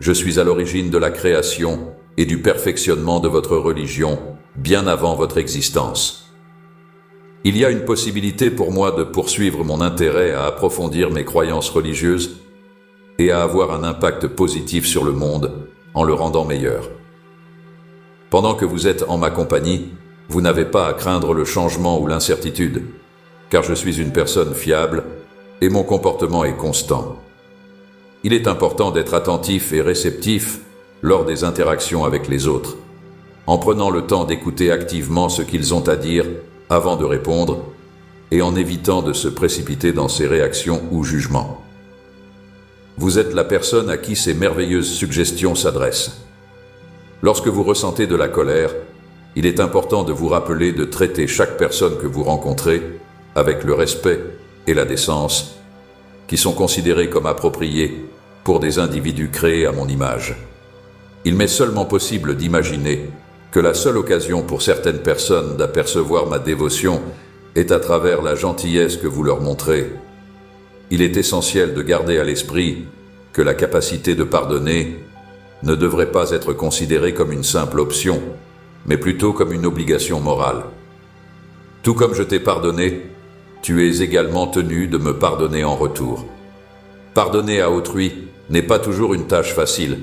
Je suis à l'origine de la création et du perfectionnement de votre religion bien avant votre existence. Il y a une possibilité pour moi de poursuivre mon intérêt à approfondir mes croyances religieuses et à avoir un impact positif sur le monde en le rendant meilleur. Pendant que vous êtes en ma compagnie, Vous n'avez pas à craindre le changement ou l'incertitude, car je suis une personne fiable et mon comportement est constant. Il est important d'être attentif et réceptif lors des interactions avec les autres, en prenant le temps d'écouter activement ce qu'ils ont à dire avant de répondre et en évitant de se précipiter dans ses réactions ou jugements. Vous êtes la personne à qui ces merveilleuses suggestions s'adressent. Lorsque vous ressentez de la colère, il est important de vous rappeler de traiter chaque personne que vous rencontrez avec le respect et la décence, qui sont considérés comme appropriés pour des individus créés à mon image. Il m'est seulement possible d'imaginer que la seule occasion pour certaines personnes d'apercevoir ma dévotion est à travers la gentillesse que vous leur montrez. Il est essentiel de garder à l'esprit que la capacité de pardonner ne devrait pas être considérée comme une simple option, mais plutôt comme une obligation morale. Tout comme je t'ai pardonné, tu es également tenu de me pardonner en retour. Pardonner à autrui n'est pas toujours une tâche facile,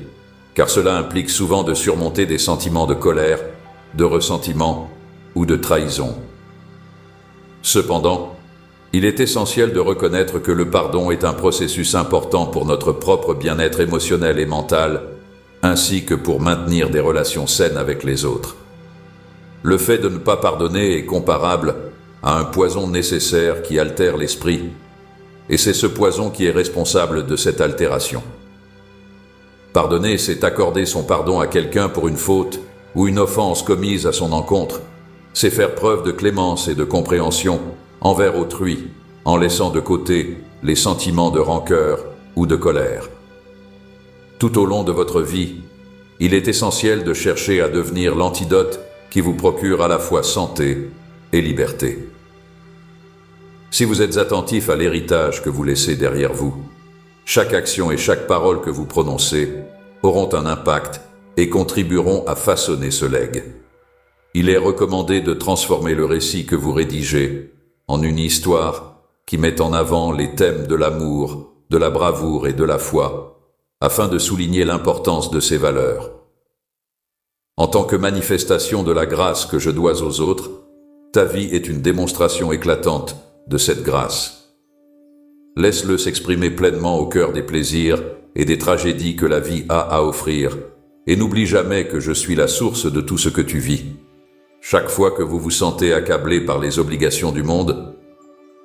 car cela implique souvent de surmonter des sentiments de colère, de ressentiment ou de trahison. Cependant, il est essentiel de reconnaître que le pardon est un processus important pour notre propre bien-être émotionnel et mental, ainsi que pour maintenir des relations saines avec les autres. Le fait de ne pas pardonner est comparable à un poison nécessaire qui altère l'esprit, et c'est ce poison qui est responsable de cette altération. Pardonner, c'est accorder son pardon à quelqu'un pour une faute ou une offense commise à son encontre. C'est faire preuve de clémence et de compréhension envers autrui, en laissant de côté les sentiments de rancœur ou de colère. Tout au long de votre vie, il est essentiel de chercher à devenir l'antidote qui vous procure à la fois santé et liberté. Si vous êtes attentif à l'héritage que vous laissez derrière vous, chaque action et chaque parole que vous prononcez auront un impact et contribueront à façonner ce legs. Il est recommandé de transformer le récit que vous rédigez en une histoire qui met en avant les thèmes de l'amour, de la bravoure et de la foi, afin de souligner l'importance de ces valeurs. En tant que manifestation de la grâce que je dois aux autres, ta vie est une démonstration éclatante de cette grâce. Laisse-le s'exprimer pleinement au cœur des plaisirs et des tragédies que la vie a à offrir, et n'oublie jamais que je suis la source de tout ce que tu vis. Chaque fois que vous vous sentez accablé par les obligations du monde,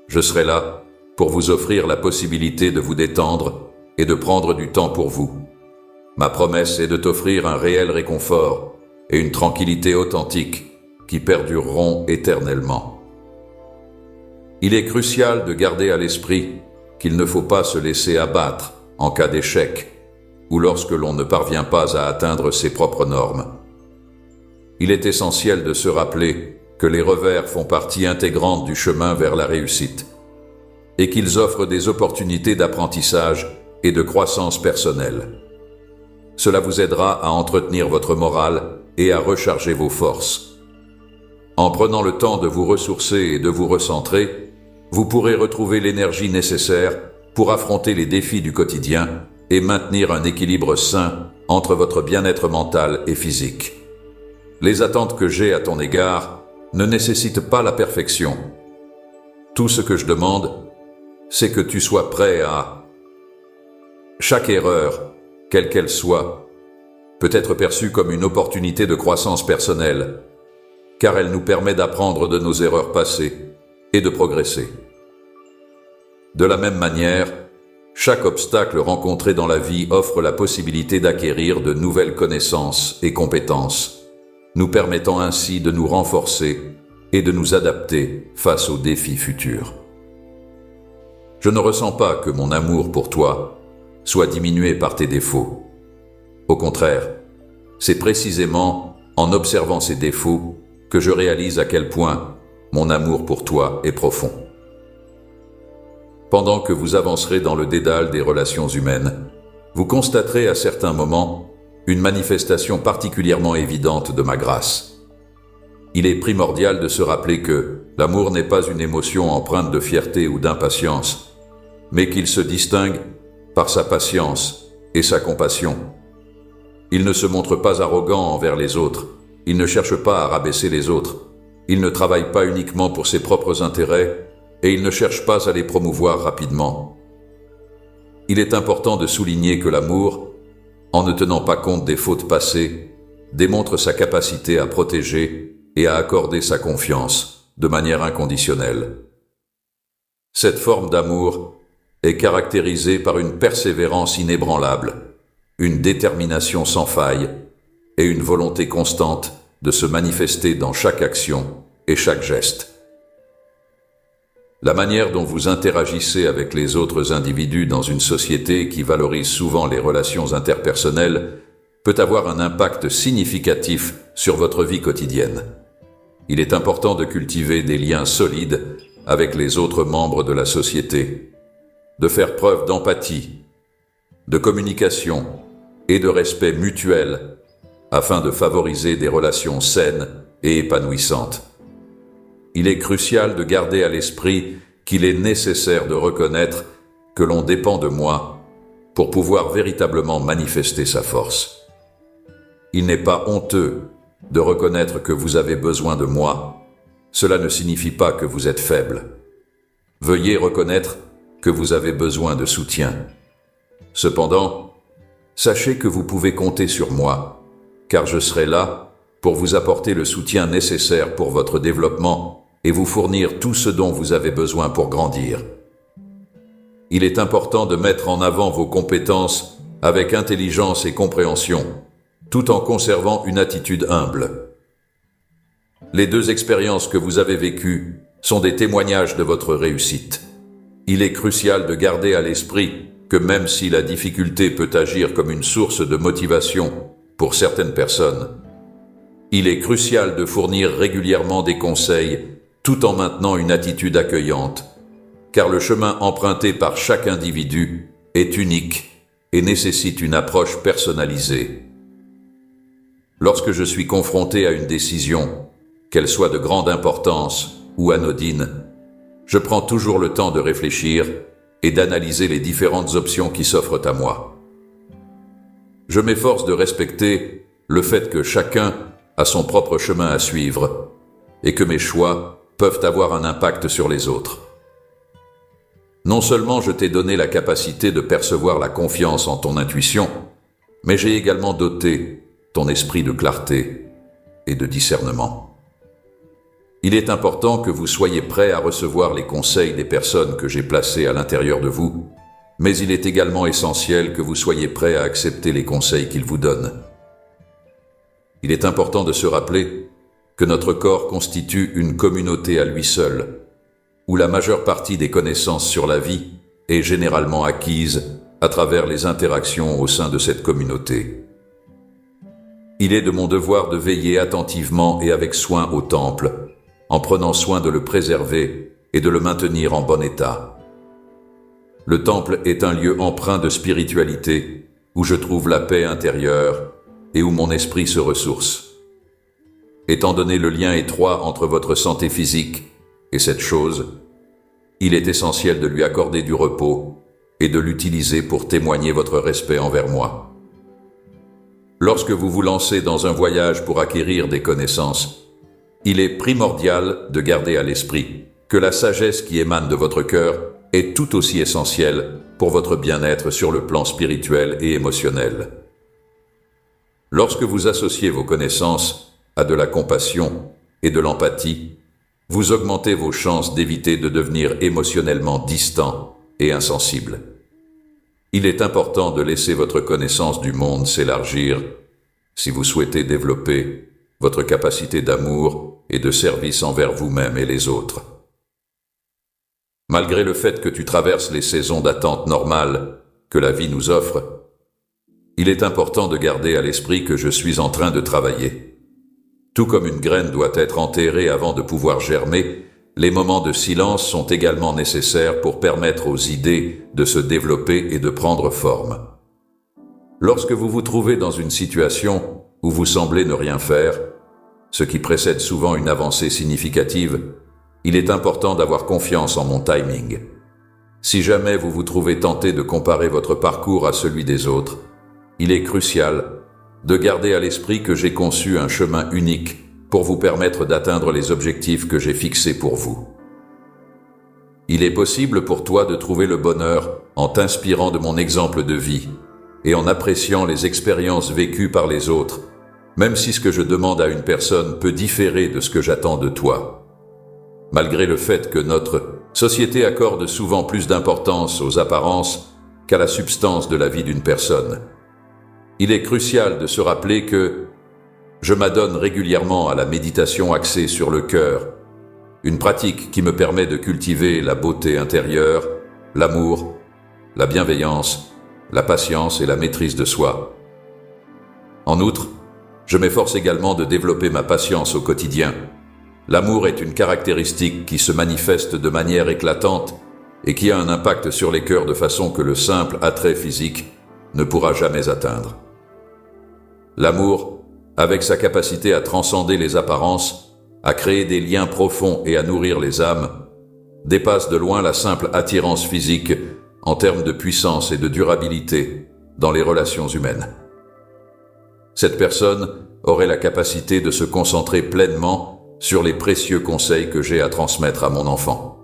je serai là pour vous offrir la possibilité de vous détendre et de prendre du temps pour vous. Ma promesse est de t'offrir un réel réconfort et une tranquillité authentique qui perdureront éternellement. Il est crucial de garder à l'esprit qu'il ne faut pas se laisser abattre en cas d'échec ou lorsque l'on ne parvient pas à atteindre ses propres normes. Il est essentiel de se rappeler que les revers font partie intégrante du chemin vers la réussite et qu'ils offrent des opportunités d'apprentissage et de croissance personnelle. Cela vous aidera à entretenir votre morale et à recharger vos forces. En prenant le temps de vous ressourcer et de vous recentrer, vous pourrez retrouver l'énergie nécessaire pour affronter les défis du quotidien et maintenir un équilibre sain entre votre bien-être mental et physique. Les attentes que j'ai à ton égard ne nécessitent pas la perfection. Tout ce que je demande, c'est que tu sois prêt à... Chaque erreur, quelle qu'elle soit, peut être perçue comme une opportunité de croissance personnelle, car elle nous permet d'apprendre de nos erreurs passées et de progresser. De la même manière, chaque obstacle rencontré dans la vie offre la possibilité d'acquérir de nouvelles connaissances et compétences, nous permettant ainsi de nous renforcer et de nous adapter face aux défis futurs. Je ne ressens pas que mon amour pour toi soit diminué par tes défauts. Au contraire, c'est précisément en observant ces défauts que je réalise à quel point mon amour pour toi est profond. Pendant que vous avancerez dans le dédale des relations humaines, vous constaterez à certains moments une manifestation particulièrement évidente de ma grâce. Il est primordial de se rappeler que l'amour n'est pas une émotion empreinte de fierté ou d'impatience, mais qu'il se distingue par sa patience et sa compassion. Il ne se montre pas arrogant envers les autres, il ne cherche pas à rabaisser les autres, Il ne travaille pas uniquement pour ses propres intérêts et il ne cherche pas à les promouvoir rapidement. Il est important de souligner que l'amour, en ne tenant pas compte des fautes passées, démontre sa capacité à protéger et à accorder sa confiance de manière inconditionnelle. Cette forme d'amour est caractérisée par une persévérance inébranlable, une détermination sans faille et une volonté constante de se manifester dans chaque action et chaque geste. La manière dont vous interagissez avec les autres individus dans une société qui valorise souvent les relations interpersonnelles peut avoir un impact significatif sur votre vie quotidienne. Il est important de cultiver des liens solides avec les autres membres de la société, de faire preuve d'empathie, de communication et de respect mutuel afin de favoriser des relations saines et épanouissantes. Il est crucial de garder à l'esprit qu'il est nécessaire de reconnaître que l'on dépend de moi pour pouvoir véritablement manifester sa force. Il n'est pas honteux de reconnaître que vous avez besoin de moi. Cela ne signifie pas que vous êtes faible. Veuillez reconnaître que vous avez besoin de soutien. Cependant, sachez que vous pouvez compter sur moi, car je serai là pour vous apporter le soutien nécessaire pour votre développement et vous fournir tout ce dont vous avez besoin pour grandir. Il est important de mettre en avant vos compétences avec intelligence et compréhension, tout en conservant une attitude humble. Les deux expériences que vous avez vécues sont des témoignages de votre réussite. Il est crucial de garder à l'esprit que même si la difficulté peut agir comme une source de motivation pour certaines personnes, il est crucial de fournir régulièrement des conseils tout en maintenant une attitude accueillante, car le chemin emprunté par chaque individu est unique et nécessite une approche personnalisée. Lorsque je suis confronté à une décision, qu'elle soit de grande importance ou anodine, je prends toujours le temps de réfléchir et d'analyser les différentes options qui s'offrent à moi. Je m'efforce de respecter le fait que chacun a son propre chemin à suivre et que mes choix peuvent avoir un impact sur les autres. Non seulement je t'ai donné la capacité de percevoir la confiance en ton intuition, mais j'ai également doté ton esprit de clarté et de discernement. Il est important que vous soyez prêts à recevoir les conseils des personnes que j'ai placées à l'intérieur de vous, mais il est également essentiel que vous soyez prêts à accepter les conseils qu'ils vous donnent. Il est important de se rappeler que notre corps constitue une communauté à lui seul, où la majeure partie des connaissances sur la vie est généralement acquise à travers les interactions au sein de cette communauté. Il est de mon devoir de veiller attentivement et avec soin au temple, en prenant soin de le préserver et de le maintenir en bon état. Le temple est un lieu empreint de spiritualité, où je trouve la paix intérieure et où mon esprit se ressource. Étant donné le lien étroit entre votre santé physique et cette chose, il est essentiel de lui accorder du repos et de l'utiliser pour témoigner votre respect envers moi. Lorsque vous vous lancez dans un voyage pour acquérir des connaissances, il est primordial de garder à l'esprit que la sagesse qui émane de votre cœur est tout aussi essentielle pour votre bien-être sur le plan spirituel et émotionnel. Lorsque vous associez vos connaissances à de la compassion et de l'empathie, vous augmentez vos chances d'éviter de devenir émotionnellement distant et insensible. Il est important de laisser votre connaissance du monde s'élargir si vous souhaitez développer votre capacité d'amour et de service envers vous-même et les autres. Malgré le fait que tu traverses les saisons d'attente normales que la vie nous offre, il est important de garder à l'esprit que je suis en train de travailler. Tout comme une graine doit être enterrée avant de pouvoir germer, les moments de silence sont également nécessaires pour permettre aux idées de se développer et de prendre forme. Lorsque vous vous trouvez dans une situation où vous semblez ne rien faire, ce qui précède souvent une avancée significative, il est important d'avoir confiance en mon timing. Si jamais vous vous trouvez tenté de comparer votre parcours à celui des autres, il est crucial de garder à l'esprit que j'ai conçu un chemin unique pour vous permettre d'atteindre les objectifs que j'ai fixés pour vous. Il est possible pour toi de trouver le bonheur en t'inspirant de mon exemple de vie et en appréciant les expériences vécues par les autres, même si ce que je demande à une personne peut différer de ce que j'attends de toi. Malgré le fait que notre société accorde souvent plus d'importance aux apparences qu'à la substance de la vie d'une personne, il est crucial de se rappeler que je m'adonne régulièrement à la méditation axée sur le cœur, une pratique qui me permet de cultiver la beauté intérieure, l'amour, la bienveillance, la patience et la maîtrise de soi. En outre, je m'efforce également de développer ma patience au quotidien. L'amour est une caractéristique qui se manifeste de manière éclatante et qui a un impact sur les cœurs de façon que le simple attrait physique ne pourra jamais atteindre. L'amour, avec sa capacité à transcender les apparences, à créer des liens profonds et à nourrir les âmes, dépasse de loin la simple attirance physique en termes de puissance et de durabilité dans les relations humaines. Cette personne aurait la capacité de se concentrer pleinement sur les précieux conseils que j'ai à transmettre à mon enfant.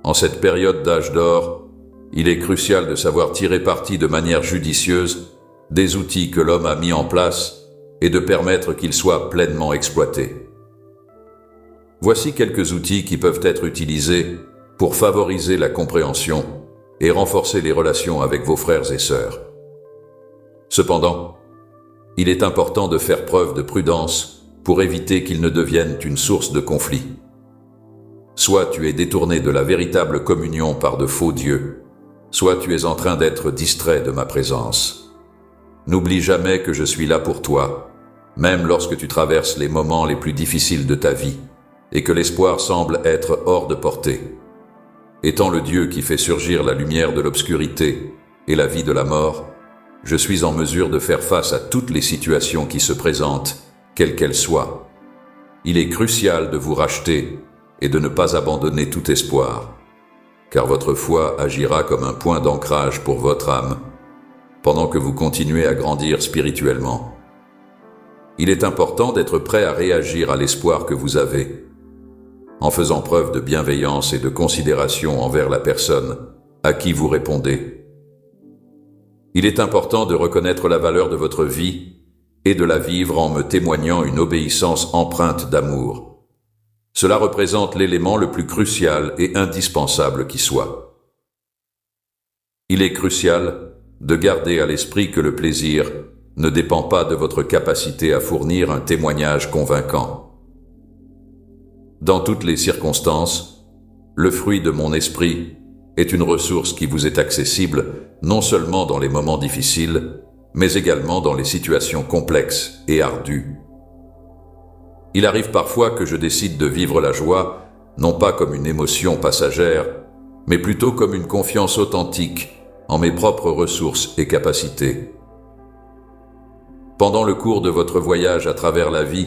En cette période d'âge d'or, il est crucial de savoir tirer parti de manière judicieuse des outils que l'homme a mis en place et de permettre qu'ils soient pleinement exploités. Voici quelques outils qui peuvent être utilisés pour favoriser la compréhension et renforcer les relations avec vos frères et sœurs. Cependant, il est important de faire preuve de prudence pour éviter qu'ils ne deviennent une source de conflit. Soit tu es détourné de la véritable communion par de faux dieux, soit tu es en train d'être distrait de ma présence. N'oublie jamais que je suis là pour toi, même lorsque tu traverses les moments les plus difficiles de ta vie et que l'espoir semble être hors de portée. Étant le Dieu qui fait surgir la lumière de l'obscurité et la vie de la mort, je suis en mesure de faire face à toutes les situations qui se présentent, quelles qu'elles soient. Il est crucial de vous racheter et de ne pas abandonner tout espoir, car votre foi agira comme un point d'ancrage pour votre âme, pendant que vous continuez à grandir spirituellement. Il est important d'être prêt à réagir à l'espoir que vous avez, en faisant preuve de bienveillance et de considération envers la personne à qui vous répondez. Il est important de reconnaître la valeur de votre vie et de la vivre en me témoignant une obéissance empreinte d'amour. Cela représente l'élément le plus crucial et indispensable qui soit. Il est crucial de garder à l'esprit que le plaisir ne dépend pas de votre capacité à fournir un témoignage convaincant. Dans toutes les circonstances, le fruit de mon esprit est une ressource qui vous est accessible non seulement dans les moments difficiles, mais également dans les situations complexes et ardues. Il arrive parfois que je décide de vivre la joie, non pas comme une émotion passagère, mais plutôt comme une confiance authentique en mes propres ressources et capacités. Pendant le cours de votre voyage à travers la vie,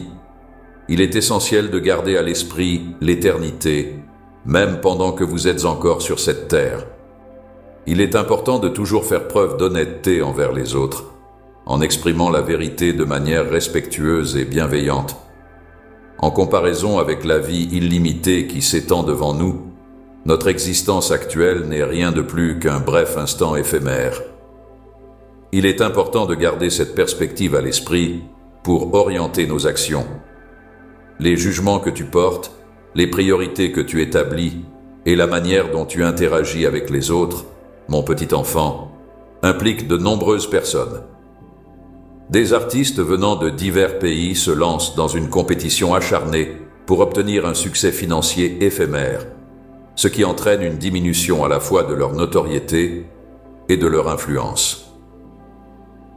il est essentiel de garder à l'esprit l'éternité, même pendant que vous êtes encore sur cette terre. Il est important de toujours faire preuve d'honnêteté envers les autres, en exprimant la vérité de manière respectueuse et bienveillante. En comparaison avec la vie illimitée qui s'étend devant nous, notre existence actuelle n'est rien de plus qu'un bref instant éphémère. Il est important de garder cette perspective à l'esprit pour orienter nos actions. Les jugements que tu portes, les priorités que tu établis et la manière dont tu interagis avec les autres, mon petit enfant, impliquent de nombreuses personnes. Des artistes venant de divers pays se lancent dans une compétition acharnée pour obtenir un succès financier éphémère, ce qui entraîne une diminution à la fois de leur notoriété et de leur influence.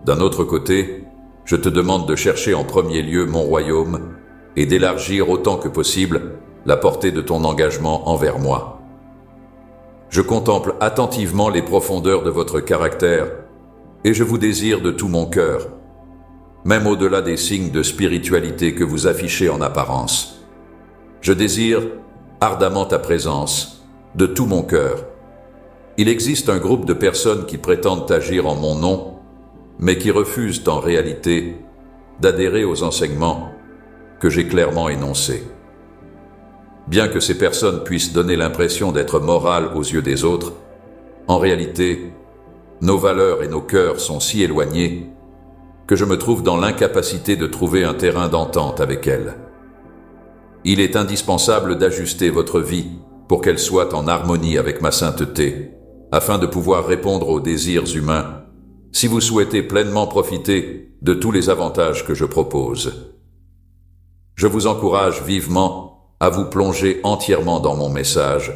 D'un autre côté, je te demande de chercher en premier lieu mon royaume et d'élargir autant que possible la portée de ton engagement envers moi. Je contemple attentivement les profondeurs de votre caractère et je vous désire de tout mon cœur, même au-delà des signes de spiritualité que vous affichez en apparence. Je désire ardemment ta présence, de tout mon cœur. Il existe un groupe de personnes qui prétendent agir en mon nom, mais qui refusent en réalité d'adhérer aux enseignements que j'ai clairement énoncées. Bien que ces personnes puissent donner l'impression d'être morales aux yeux des autres, en réalité, nos valeurs et nos cœurs sont si éloignés que je me trouve dans l'incapacité de trouver un terrain d'entente avec elles. Il est indispensable d'ajuster votre vie pour qu'elle soit en harmonie avec ma sainteté, afin de pouvoir répondre aux désirs humains, si vous souhaitez pleinement profiter de tous les avantages que je propose. Je vous encourage vivement à vous plonger entièrement dans mon message,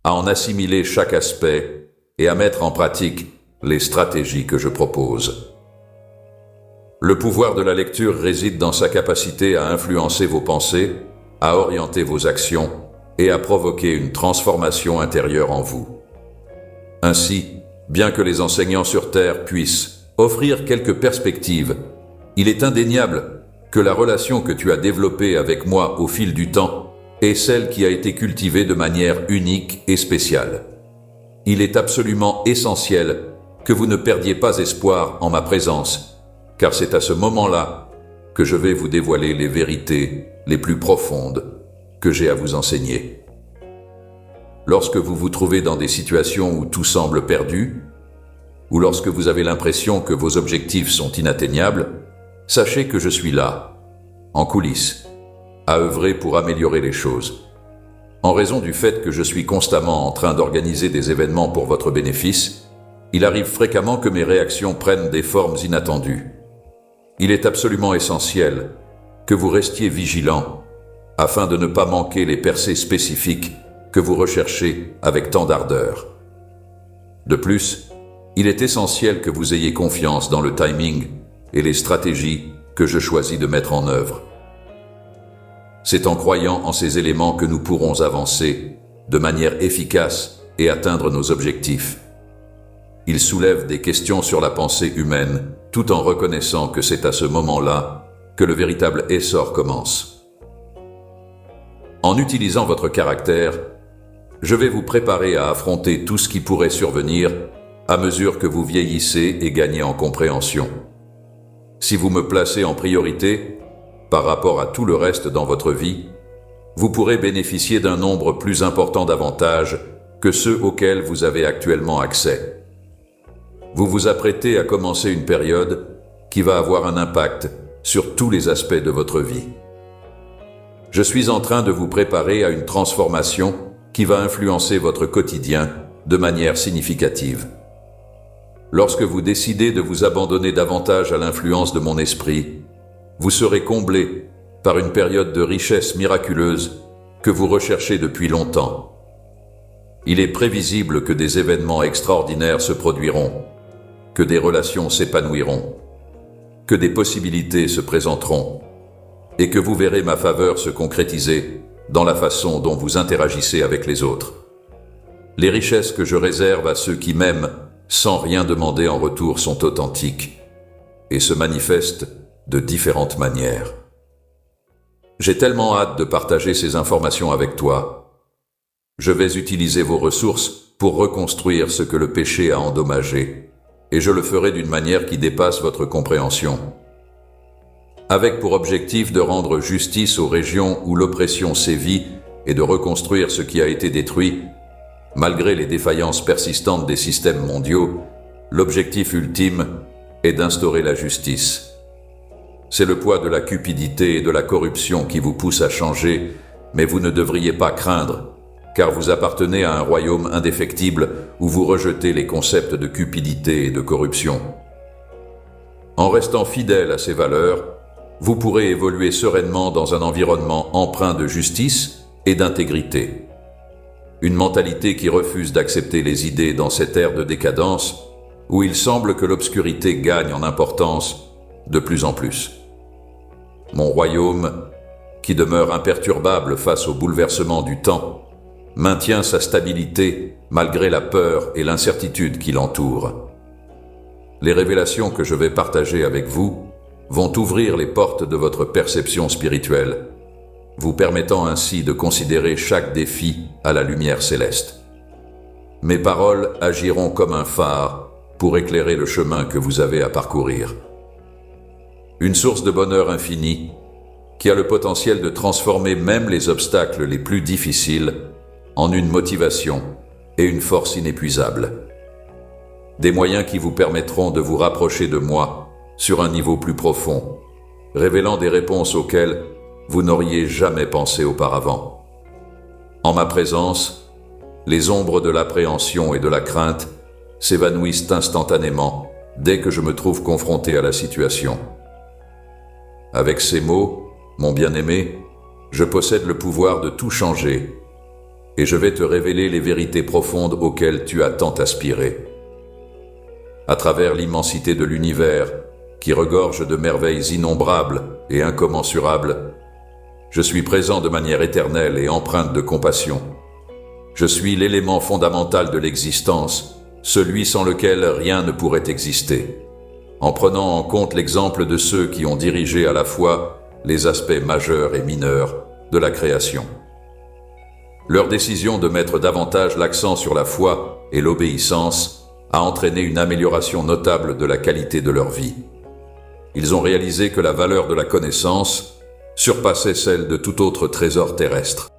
à en assimiler chaque aspect et à mettre en pratique les stratégies que je propose. Le pouvoir de la lecture réside dans sa capacité à influencer vos pensées, à orienter vos actions et à provoquer une transformation intérieure en vous. Ainsi, bien que les enseignants sur Terre puissent offrir quelques perspectives, il est indéniable que la relation que tu as développée avec moi au fil du temps est celle qui a été cultivée de manière unique et spéciale. Il est absolument essentiel que vous ne perdiez pas espoir en ma présence, car c'est à ce moment-là que je vais vous dévoiler les vérités les plus profondes que j'ai à vous enseigner. Lorsque vous vous trouvez dans des situations où tout semble perdu, ou lorsque vous avez l'impression que vos objectifs sont inatteignables, sachez que je suis là, en coulisses, à œuvrer pour améliorer les choses. En raison du fait que je suis constamment en train d'organiser des événements pour votre bénéfice, il arrive fréquemment que mes réactions prennent des formes inattendues. Il est absolument essentiel que vous restiez vigilant afin de ne pas manquer les percées spécifiques que vous recherchez avec tant d'ardeur. De plus, il est essentiel que vous ayez confiance dans le timing et les stratégies que je choisis de mettre en œuvre. C'est en croyant en ces éléments que nous pourrons avancer de manière efficace et atteindre nos objectifs. Il soulève des questions sur la pensée humaine, tout en reconnaissant que c'est à ce moment-là que le véritable essor commence. En utilisant votre caractère, je vais vous préparer à affronter tout ce qui pourrait survenir à mesure que vous vieillissez et gagnez en compréhension. Si vous me placez en priorité par rapport à tout le reste dans votre vie, vous pourrez bénéficier d'un nombre plus important d'avantages que ceux auxquels vous avez actuellement accès. Vous vous apprêtez à commencer une période qui va avoir un impact sur tous les aspects de votre vie. Je suis en train de vous préparer à une transformation qui va influencer votre quotidien de manière significative. Lorsque vous décidez de vous abandonner davantage à l'influence de mon esprit, vous serez comblé par une période de richesse miraculeuse que vous recherchez depuis longtemps. Il est prévisible que des événements extraordinaires se produiront, que des relations s'épanouiront, que des possibilités se présenteront, et que vous verrez ma faveur se concrétiser dans la façon dont vous interagissez avec les autres. Les richesses que je réserve à ceux qui m'aiment sans rien demander en retour sont authentiques et se manifestent de différentes manières. J'ai tellement hâte de partager ces informations avec toi. Je vais utiliser vos ressources pour reconstruire ce que le péché a endommagé, et je le ferai d'une manière qui dépasse votre compréhension. Avec pour objectif de rendre justice aux régions où l'oppression sévit et de reconstruire ce qui a été détruit, malgré les défaillances persistantes des systèmes mondiaux, l'objectif ultime est d'instaurer la justice. C'est le poids de la cupidité et de la corruption qui vous pousse à changer, mais vous ne devriez pas craindre, car vous appartenez à un royaume indéfectible où vous rejetez les concepts de cupidité et de corruption. En restant fidèle à ces valeurs, vous pourrez évoluer sereinement dans un environnement empreint de justice et d'intégrité. Une mentalité qui refuse d'accepter les idées dans cette ère de décadence, où il semble que l'obscurité gagne en importance de plus en plus. Mon royaume, qui demeure imperturbable face au bouleversement du temps, maintient sa stabilité malgré la peur et l'incertitude qui l'entourent. Les révélations que je vais partager avec vous vont ouvrir les portes de votre perception spirituelle, vous permettant ainsi de considérer chaque défi à la lumière céleste. Mes paroles agiront comme un phare pour éclairer le chemin que vous avez à parcourir. Une source de bonheur infini qui a le potentiel de transformer même les obstacles les plus difficiles en une motivation et une force inépuisables. Des moyens qui vous permettront de vous rapprocher de moi sur un niveau plus profond, révélant des réponses auxquelles vous n'auriez jamais pensé auparavant. En ma présence, les ombres de l'appréhension et de la crainte s'évanouissent instantanément dès que je me trouve confronté à la situation. Avec ces mots, mon bien-aimé, je possède le pouvoir de tout changer et je vais te révéler les vérités profondes auxquelles tu as tant aspiré. À travers l'immensité de l'univers, qui regorge de merveilles innombrables et incommensurables, je suis présent de manière éternelle et empreinte de compassion. Je suis l'élément fondamental de l'existence, celui sans lequel rien ne pourrait exister. En prenant en compte l'exemple de ceux qui ont dirigé à la fois les aspects majeurs et mineurs de la création. Leur décision de mettre davantage l'accent sur la foi et l'obéissance a entraîné une amélioration notable de la qualité de leur vie. Ils ont réalisé que la valeur de la connaissance surpassait celle de tout autre trésor terrestre.